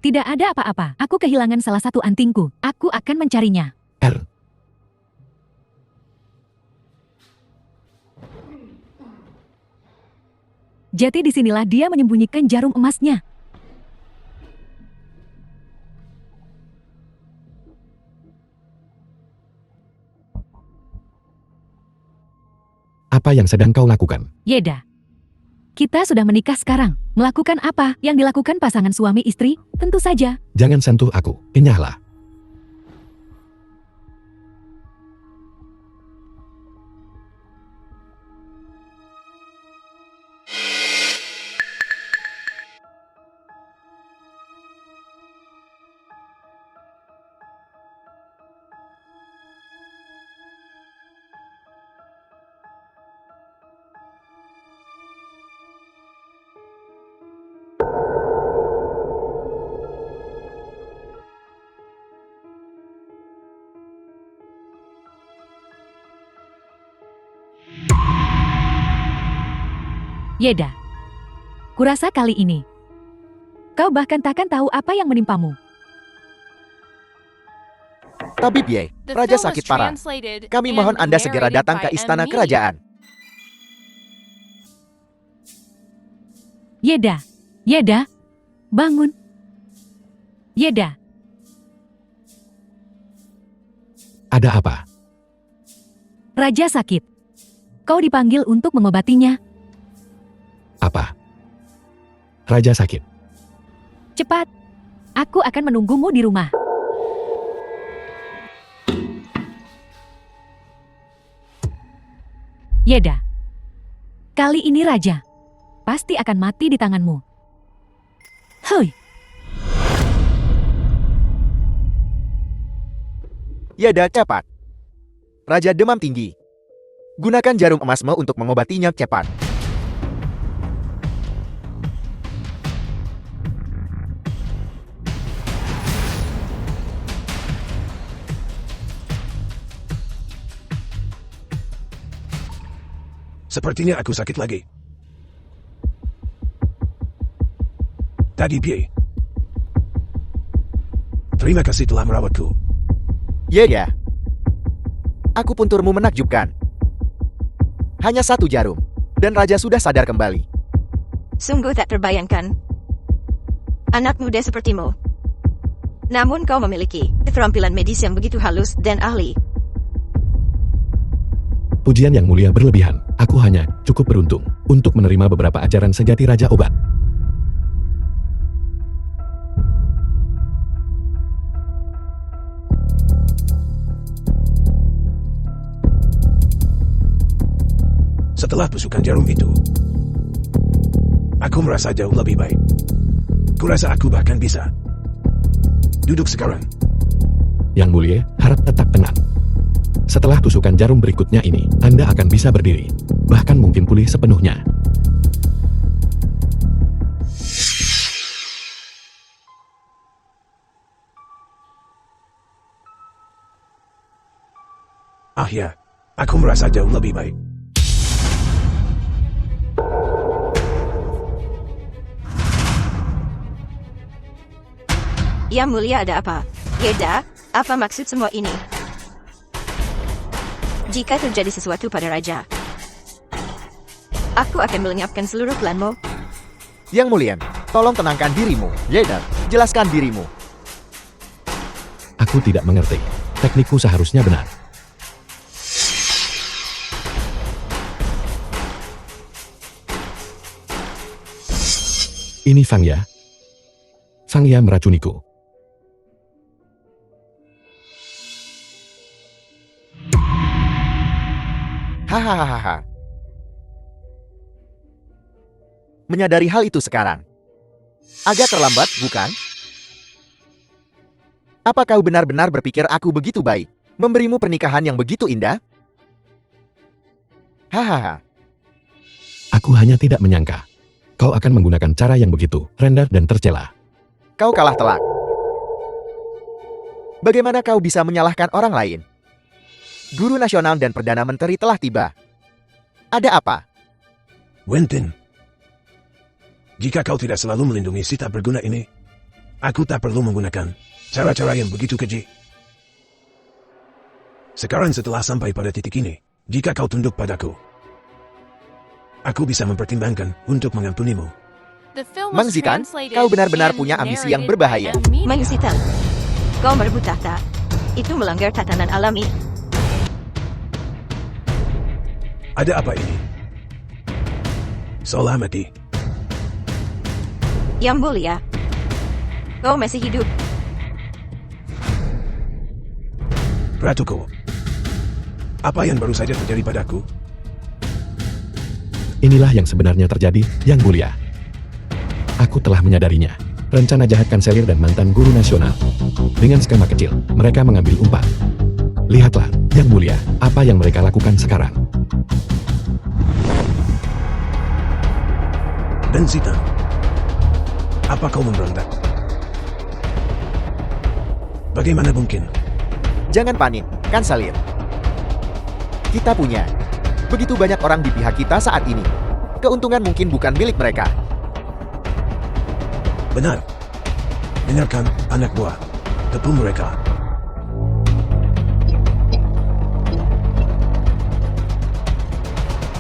Tidak ada apa-apa. Aku kehilangan salah satu antingku. Aku akan mencarinya. R. Jadi disinilah dia menyembunyikan jarum emasnya. Apa yang sedang kau lakukan? Yeda. Kita sudah menikah sekarang. Melakukan apa yang dilakukan pasangan suami istri? Tentu saja. Jangan sentuh aku. Enyahlah. Yeda. Kurasa kali ini kau bahkan takkan tahu apa yang menimpamu. Tabib Ye, The Raja film was sakit parah. translated Kami and mohon Anda segera narrated datang by ke istana Emily. kerajaan. Yeda. Yeda. Bangun. Yeda. Ada apa? Raja sakit. Kau dipanggil untuk mengobatinya. Apa? Raja sakit. Cepat. Aku akan menunggumu di rumah. Yeda. Kali ini Raja pasti akan mati di tanganmu. Hoi. Yeda, cepat. Raja demam tinggi. Gunakan jarum emasmu untuk mengobatinya cepat. Sepertinya aku sakit lagi. Tabib Ye. Terima kasih telah merawatku. Ya. Aku pun turmu menakjubkan. Hanya satu jarum, dan Raja sudah sadar kembali. Sungguh tak terbayangkan. Anak muda sepertimu. Namun kau memiliki keterampilan medis yang begitu halus dan ahli. Pujian yang mulia berlebihan. Aku hanya cukup beruntung untuk menerima beberapa ajaran sejati Raja Obat. Setelah tusukan jarum itu, aku merasa jauh lebih baik. Kurasa aku bahkan bisa duduk sekarang. Yang mulia, harap tetap tenang. Setelah tusukan jarum berikutnya ini, Anda akan bisa berdiri. Bahkan mungkin pulih sepenuhnya. Ya, aku merasa jauh lebih baik. Yang mulia ada apa? Yeda, apa maksud semua ini? Jika terjadi sesuatu pada Raja, aku akan melenyapkan seluruh klanmu. Yang Mulia, tolong tenangkan dirimu. Yeda, jelaskan dirimu. Aku tidak mengerti. Teknikku seharusnya benar. Ini Fangya. Fangya meracuniku. Hahaha. Menyadari hal itu sekarang. Agak terlambat, bukan? Apa kau benar-benar berpikir aku begitu baik? Memberimu pernikahan yang begitu indah? Hahaha. Aku hanya tidak menyangka. Kau akan menggunakan cara yang begitu rendah dan tercela. Kau kalah telak. Bagaimana kau bisa menyalahkan orang lain? Guru nasional dan Perdana Menteri telah tiba. Ada apa? Wentin, jika kau tidak selalu melindungi si tak berguna ini, aku tak perlu menggunakan cara-cara yang begitu keji. Sekarang setelah sampai pada titik ini, jika kau tunduk padaku, aku bisa mempertimbangkan untuk mengampunimu. The film Mang was Zitan, translated kau benar-benar and punya ambisi yang narrated berbahaya. by Amelia. Mang Zitan, kau merebut tahta. Itu melanggar tatanan alami. Ada apa ini? Solamati, Yang Mulia, kau masih hidup. Ratuku. Apa yang baru saja terjadi padaku? Inilah yang sebenarnya terjadi, Yang Mulia. Aku telah menyadarinya. Rencana jahat kanselir dan mantan guru nasional. Dengan skema kecil, mereka mengambil umpan. Lihatlah, Yang Mulia, apa yang mereka lakukan sekarang. Dan Zitan, apa kau memberontak? Bagaimana mungkin? Jangan panik, Kanselir. Kita punya begitu banyak orang di pihak kita saat ini. Keuntungan mungkin bukan milik mereka. Benar. Dengarkan, anak buah. Tepung mereka.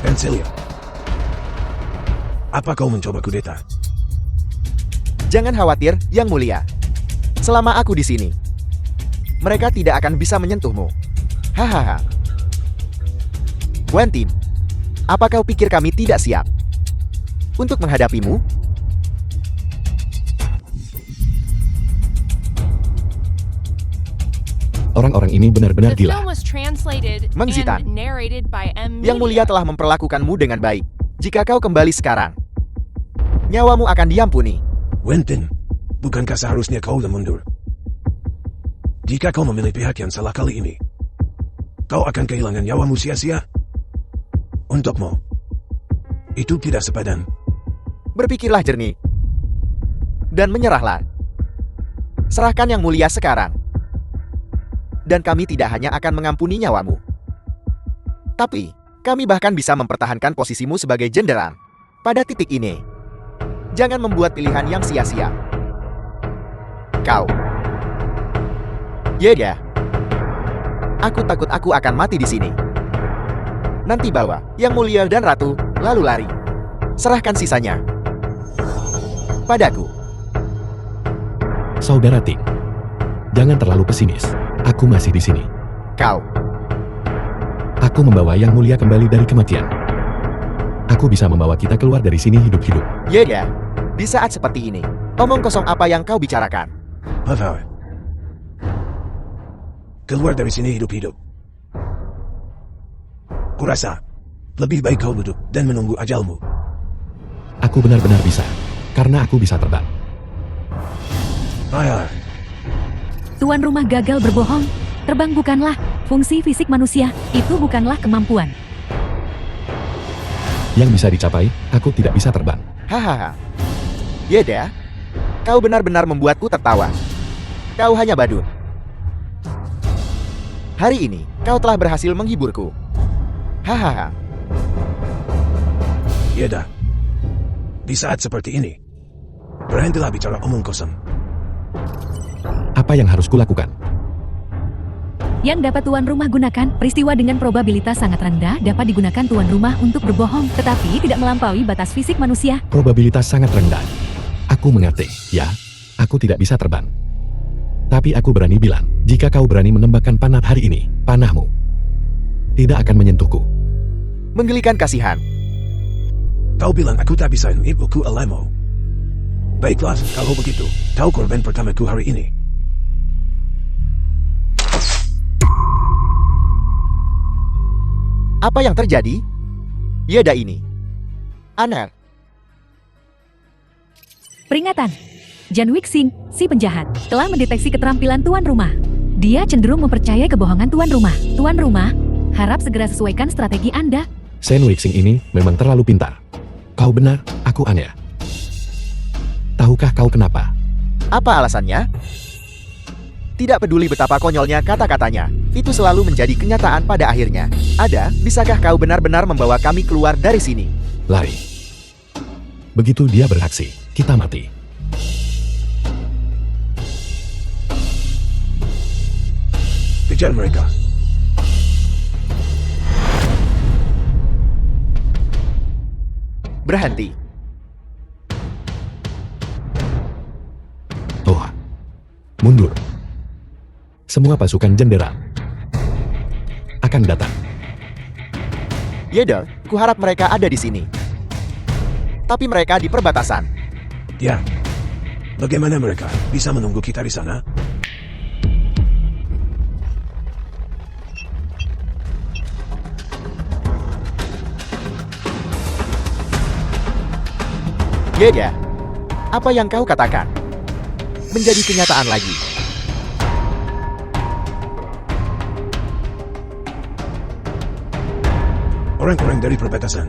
Kanselir, apa kau mencoba kudeta? Jangan khawatir, Yang Mulia. Selama aku di sini, mereka tidak akan bisa menyentuhmu. Hahaha. Wentin, apa kau pikir kami tidak siap untuk menghadapimu? Orang-orang ini benar-benar The gila. film was translated Mang Zitan, and narrated by Yang Mulia Amelia. telah memperlakukanmu dengan baik. Jika kau kembali sekarang, nyawamu akan diampuni. Wentin, bukankah seharusnya kau mundur? Jika kau memilih pihak yang salah kali ini, kau akan kehilangan nyawamu sia-sia. Untukmu, itu tidak sepadan. Berpikirlah jernih. Dan menyerahlah. Serahkan Yang Mulia sekarang. Dan kami tidak hanya akan mengampuni nyawamu, tapi kami bahkan bisa mempertahankan posisimu sebagai jenderal. Pada titik ini, jangan membuat pilihan yang sia-sia. Kau. Yeda. Aku takut aku akan mati di sini. Nanti bawa Yang Mulia dan Ratu, lalu lari. Serahkan sisanya padaku. Saudara Ting, jangan terlalu pesimis. Aku masih di sini. Kau. Aku membawa Yang Mulia kembali dari kematian. Aku bisa membawa kita keluar dari sini hidup-hidup. Yeda. Di saat seperti ini, omong kosong apa yang kau bicarakan? Pavau. Keluar dari sini hidup-hidup. Kurasa, lebih baik kau duduk dan menunggu ajalmu. Aku benar-benar bisa, karena aku bisa terbang. Ayah, Tuan rumah gagal berbohong. Terbang bukanlah fungsi fisik manusia, itu bukanlah kemampuan. Yang bisa dicapai, aku tidak bisa terbang. Hahaha. Yeda, kau benar-benar membuatku tertawa. Kau hanya badut. Hari ini, kau telah berhasil menghiburku. Hahaha. Yeda. Di saat seperti ini, berhentilah bicara omong kosong. Apa yang harus kulakukan? Yang dapat tuan rumah gunakan, peristiwa dengan probabilitas sangat rendah dapat digunakan tuan rumah untuk berbohong, tetapi tidak melampaui batas fisik manusia. Probabilitas sangat rendah. Aku mengerti, ya. Aku tidak bisa terbang. Tapi aku berani bilang, jika kau berani menembakkan panah hari ini, panahmu tidak akan menyentuhku. Menggelikan kasihan. Kau bilang aku tak bisa menipuku olehmu. Baiklah, kalau begitu, kau korban pertamaku hari ini. Apa yang terjadi? Yeda ini. Anel. Peringatan. Jan Wixing, si penjahat, telah mendeteksi keterampilan tuan rumah. Dia cenderung mempercayai kebohongan tuan rumah. Tuan rumah, harap segera sesuaikan strategi Anda. Sen Wixing ini memang terlalu pintar. Kau benar, aku Anya. Tahukah kau kenapa? Apa alasannya? Tidak peduli betapa konyolnya kata-katanya, itu selalu menjadi kenyataan pada akhirnya. Ada, bisakah kau benar-benar membawa kami keluar dari sini? Lari. Begitu dia beraksi, kita mati. Kejar mereka. Berhenti. Oh. Mundur. Semua pasukan jenderal akan datang. Yeda, kuharap mereka ada di sini. Tapi mereka di perbatasan. Ya. Bagaimana mereka bisa menunggu kita di sana? Yeda, apa yang kau katakan menjadi kenyataan lagi. Orang-orang dari perbatasan.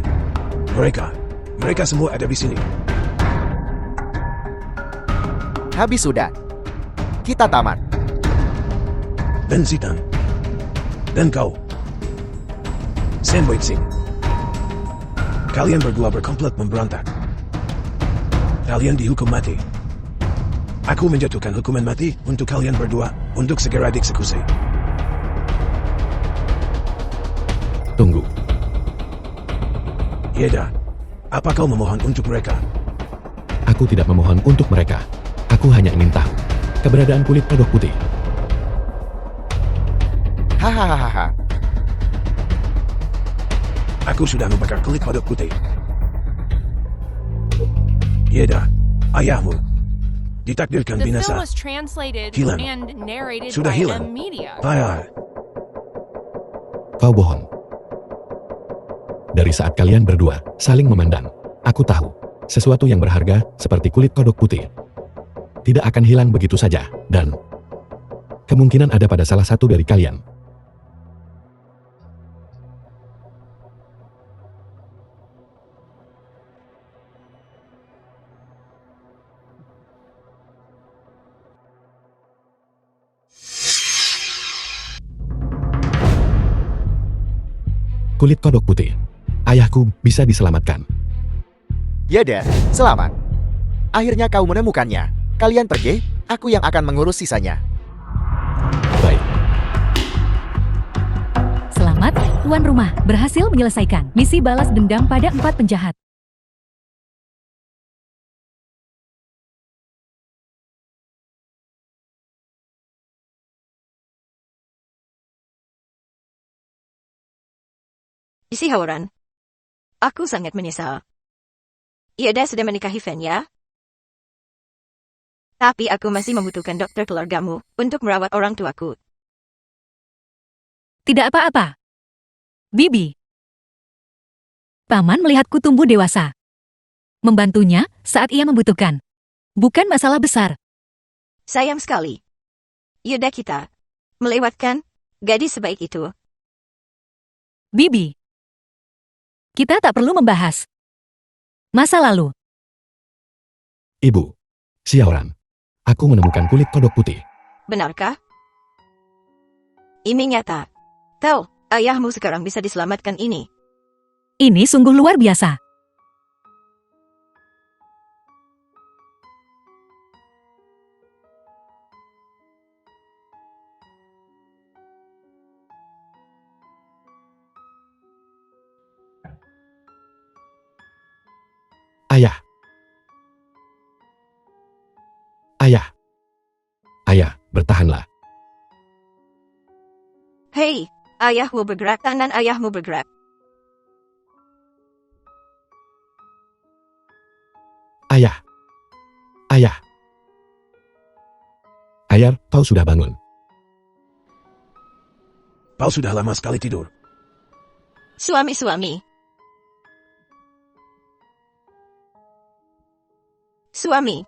Mereka semua ada di sini. Habis sudah. Kita tamat. Dan Zitan. Dan kau. Sen Wixing. Kalian berdua berkomplot memberontak. Kalian dihukum mati. Aku menjatuhkan hukuman mati untuk kalian berdua untuk segera dieksekusi. Tunggu. Yeda, apa kau memohon untuk mereka? Aku tidak memohon untuk mereka. Aku hanya ingin tahu keberadaan kulit kodok putih. Hahaha. Aku sudah membakar kulit kodok putih. Yeda, ayahmu ditakdirkan The film binasa. was translated Hilang. and narrated Sudah by hilang. M Media. Payah. Kau bohong. Dari saat kalian berdua saling memandang, aku tahu sesuatu yang berharga seperti kulit kodok putih tidak akan hilang begitu saja, dan kemungkinan ada pada salah satu dari kalian. Kulit kodok putih. Ayahku bisa diselamatkan. Yeda, selamat. Akhirnya kau menemukannya. Kalian pergi, aku yang akan mengurus sisanya. Baik. Selamat, tuan rumah, berhasil menyelesaikan misi balas dendam pada 4 penjahat. Isi Hauran. Aku sangat menyesal. Yeda sudah menikahi Fenya. Tapi aku masih membutuhkan dokter keluargamu untuk merawat orang tuaku. Tidak apa-apa. Bibi. Paman melihatku tumbuh dewasa. Membantunya saat ia membutuhkan. Bukan masalah besar. Sayang sekali. Yeda kita melewatkan gadis sebaik itu. Bibi. Kita tak perlu membahas masa lalu. Ibu. Xiaoran. Aku menemukan kulit kodok putih. Benarkah? Ini nyata. Tahu, ayahmu sekarang bisa diselamatkan ini. Ini sungguh luar biasa. Ayah. Ayah, bertahanlah. Hei, ayahmu bergerak, tangan ayahmu bergerak. Ayah. Ayah. Ayar, kau sudah bangun. Kau sudah lama sekali tidur. Suami. Suami,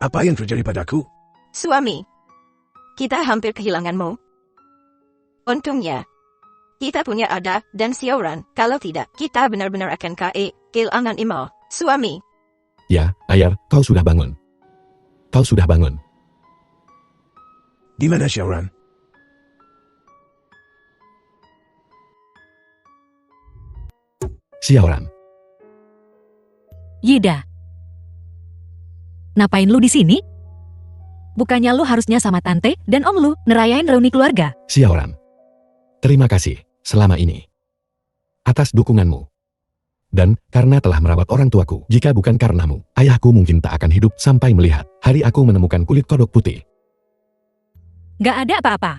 Apa yang terjadi padaku? suami. Kita hampir kehilanganmu. Untungnya, kita punya Ada dan Sioran. Kalau tidak, kita benar-benar akan kehilangan Imo. Suami, Ya, Ayar, kau sudah bangun. Kau sudah bangun. Di mana Xiaoran? Xiaoran. Yida. Ngapain lu di sini? Bukannya lu harusnya sama tante dan om lu nerayain reuni keluarga? Xiaoran. Terima kasih selama ini atas dukunganmu. Dan karena telah merawat orang tuaku, jika bukan karenamu, ayahku mungkin tak akan hidup sampai melihat hari aku menemukan kulit kodok putih. Gak ada apa-apa.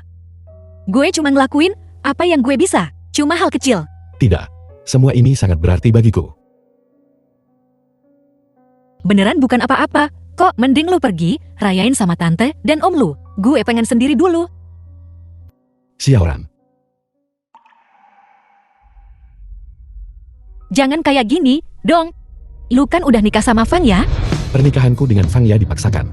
Gue cuma ngelakuin apa yang gue bisa. Cuma hal kecil. Tidak, semua ini sangat berarti bagiku. Beneran bukan apa-apa. Kok mending lu pergi, rayain sama tante dan om lu. Gue pengen sendiri dulu. Xiaoran. Jangan kayak gini, dong. Lu kan udah nikah sama Fang ya? Pernikahanku dengan Fang Ya dipaksakan.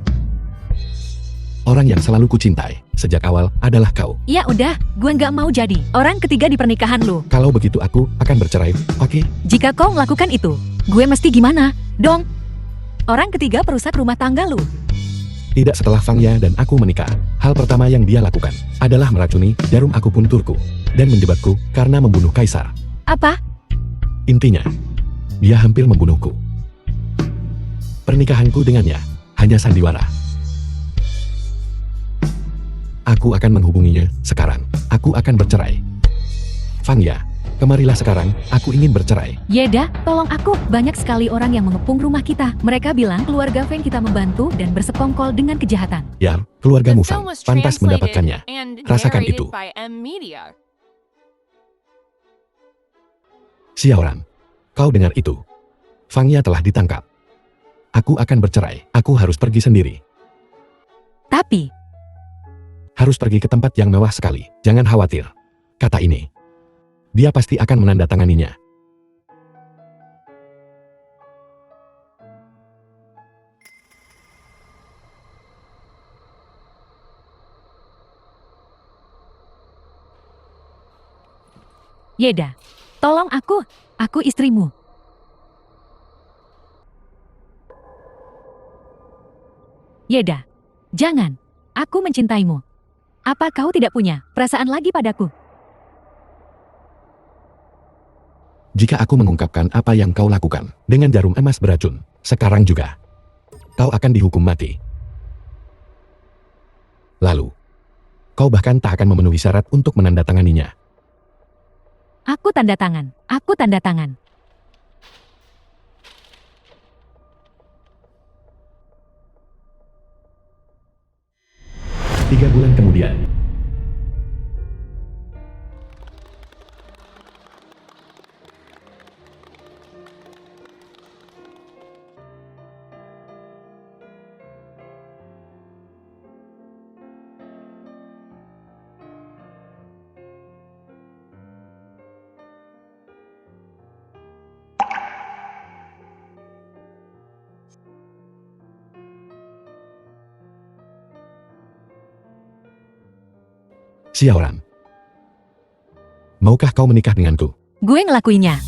Orang yang selalu kucintai sejak awal adalah kau. Ya udah, gue nggak mau jadi orang ketiga di pernikahan lu. Kalau begitu aku akan bercerai, oke? Jika kau melakukan itu, gue mesti gimana, dong? Orang ketiga perusak rumah tangga lu. Tidak setelah Fang Ya dan aku menikah, hal pertama yang dia lakukan adalah meracuni jarum akupunturku dan menjebakku karena membunuh kaisar. Apa? Intinya, dia hampir membunuhku. Pernikahanku dengannya hanya sandiwara. Aku akan menghubunginya sekarang. Aku akan bercerai. Fang Ya, kemarilah sekarang. Aku ingin bercerai. Yeda, tolong aku. Banyak sekali orang yang mengepung rumah kita. Mereka bilang keluarga Feng kita membantu dan bersekongkol dengan kejahatan. Ya, keluargamu The Fang film was pantas translated mendapatkannya. and Rasakan narrated itu. by M Media. Xiaoran, kau dengar itu? Fang Ya telah ditangkap. Aku akan bercerai. Aku harus pergi sendiri. Tapi, Harus pergi ke tempat yang mewah sekali. Jangan khawatir. Kata ini. Dia pasti akan menandatanganinya. Yeda, tolong aku. Aku istrimu. Yeda, jangan. Aku mencintaimu. Apa kau tidak punya perasaan lagi padaku? Jika aku mengungkapkan apa yang kau lakukan dengan jarum emas beracun, sekarang juga, kau akan dihukum mati. Lalu, kau bahkan tak akan memenuhi syarat untuk menandatanganinya. Aku tanda tangan. Aku tanda tangan. Tiga bulan kemudian, Xiaoran, maukah kau menikah denganku? Gue ngelakuinnya.